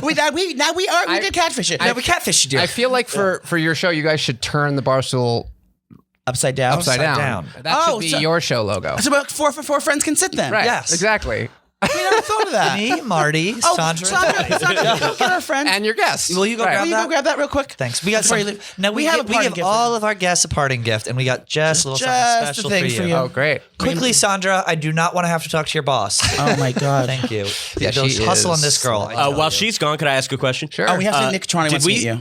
We did catfish it. No, we catfish you, dear. I feel like for your show, you guys should turn the Barstool Upside down. upside down. down. That Oh, should be so- your show logo. So about 4 for 4 friends can sit then. Right. Yes. Exactly. We never thought of that. Me, Marty, Oh, Sandra. Sandra, get our friend. And your guests. Will you go Right. grab Will you that? go grab that real quick? Thanks. We got Before some. you leave. Now we have give, a we parting give gift. all of our guests a parting gift, and we got just a little something Just special a thing for for you. you. Oh, great. Quickly, Sandra, I do not want to have to talk to your boss. Oh my God. Thank you. Yeah, Don't she hustle is on this girl. I tell While you. she's gone, could I ask a question? Sure. Oh, we have to. Nick Trani did wants to we- meet you.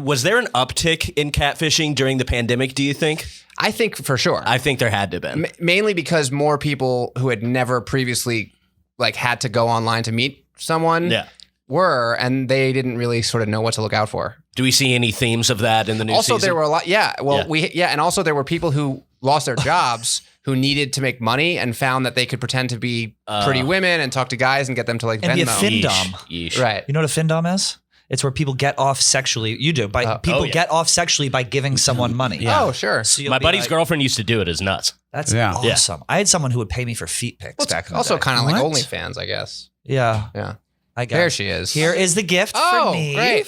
Was there an uptick in catfishing during the pandemic, do you think? I think for sure. I think there had to have been. Mainly because more people who had never previously had to go online to meet someone Yeah. were, and they didn't really sort of know what to look out for. Do we see any themes of that in the new Also, season? there were a lot. Yeah. Well, Yeah. and also there were people who lost their jobs who needed to make money and found that they could pretend to be pretty women and talk to guys and get them to And be a Venmo. findom. Yeesh. Right. You know what a findom is? It's where people get off sexually. You do. People yeah. get off sexually by giving someone money. Yeah. Oh, sure. So you'll My be buddy's like, girlfriend used to do it. It's nuts. That's Yeah. awesome. I had someone who would pay me for feet pics back in the Also day. kind of like What? OnlyFans, I guess. Yeah. Yeah. I got There it. she is. Here is the gift Oh, for Neve. great.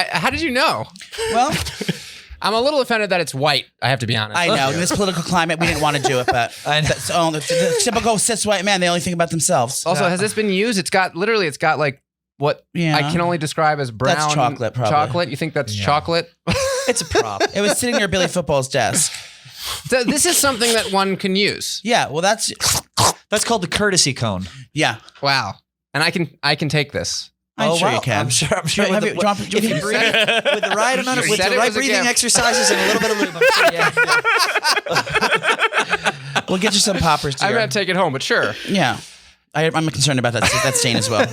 How did you know? Well, I'm a little offended that it's white. I have to be honest. I know in this political climate, we didn't want to do it, but I know. that's the typical cis white man. They only think about themselves. Also, has this been used? It's got like what Yeah. I can only describe as brown That's chocolate, probably. Chocolate? You think that's chocolate? It's a prop. It was sitting near Billy Football's desk. So this is something that one can use. Yeah, well, that's That's called the courtesy cone. yeah. Wow. And I can take this. I'm sure wow. you can. I'm sure. Have With you- the, do you want- do if you- you breathe with the right amount of You with said the it right was a breathing gift. exercises and a little bit of lube. I'm sure you can do it. We'll get you some poppers, dear. I'm gonna take it home, but sure. Yeah. I'm concerned about that stain as well.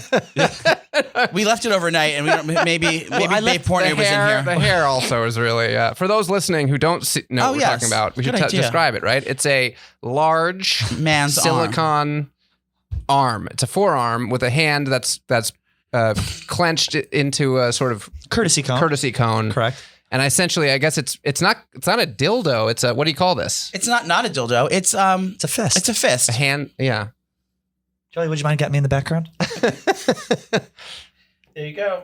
We left it overnight, and we don't, maybe Babe Portnoy was in here. The hair also is really for those listening who don't know what we're talking about. We should describe it, right? It's a large man's silicone arm. It's a forearm with a hand that's clenched into a sort of Courtesy cone. Correct. And essentially, I guess it's not a dildo. It's a, what do you call this? It's not a dildo. It's a fist. It's a fist. A hand. Yeah. Joey, would you mind getting me in the background? There you go.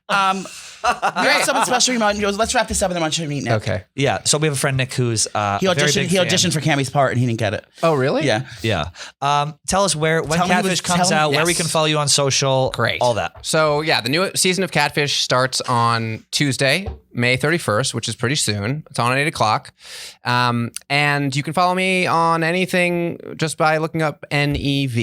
We got someone special. Let's wrap this up and then I want you to meet Nick. Okay. Yeah. So we have a friend, Nick, who's He auditioned for Cammy's part and he didn't get it. Oh, really? Yeah. Yeah. Tell us when Catfish comes out, where we can follow you on social. Great. All that. So yeah, the new season of Catfish starts on Tuesday, May 31st, which is pretty soon. It's on at 8 o'clock. And you can follow me on anything just by looking up NEV.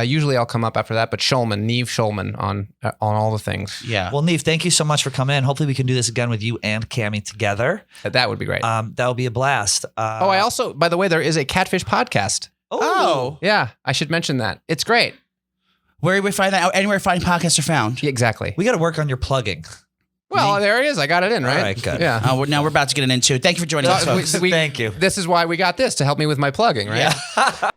Usually I'll come up after that, but Schulman, Neve Schulman on all the things. Yeah. Well, Neve, thank you so much for coming in. Hopefully we can do this again with you and Cammy together. That would be great. That would be a blast. I also, by the way, there is a Catfish podcast. Oh. Yeah, I should mention that. It's great. Where do we find that out? Anywhere fine podcasts are found. Yeah, exactly. We got to work on your plugging. Well, there it is. I got it in, right? All right, good. Yeah. Now we're about to get it into. Thank you for joining us, folks. Thank you. This is why we got this, to help me with my plugging, right? Yeah.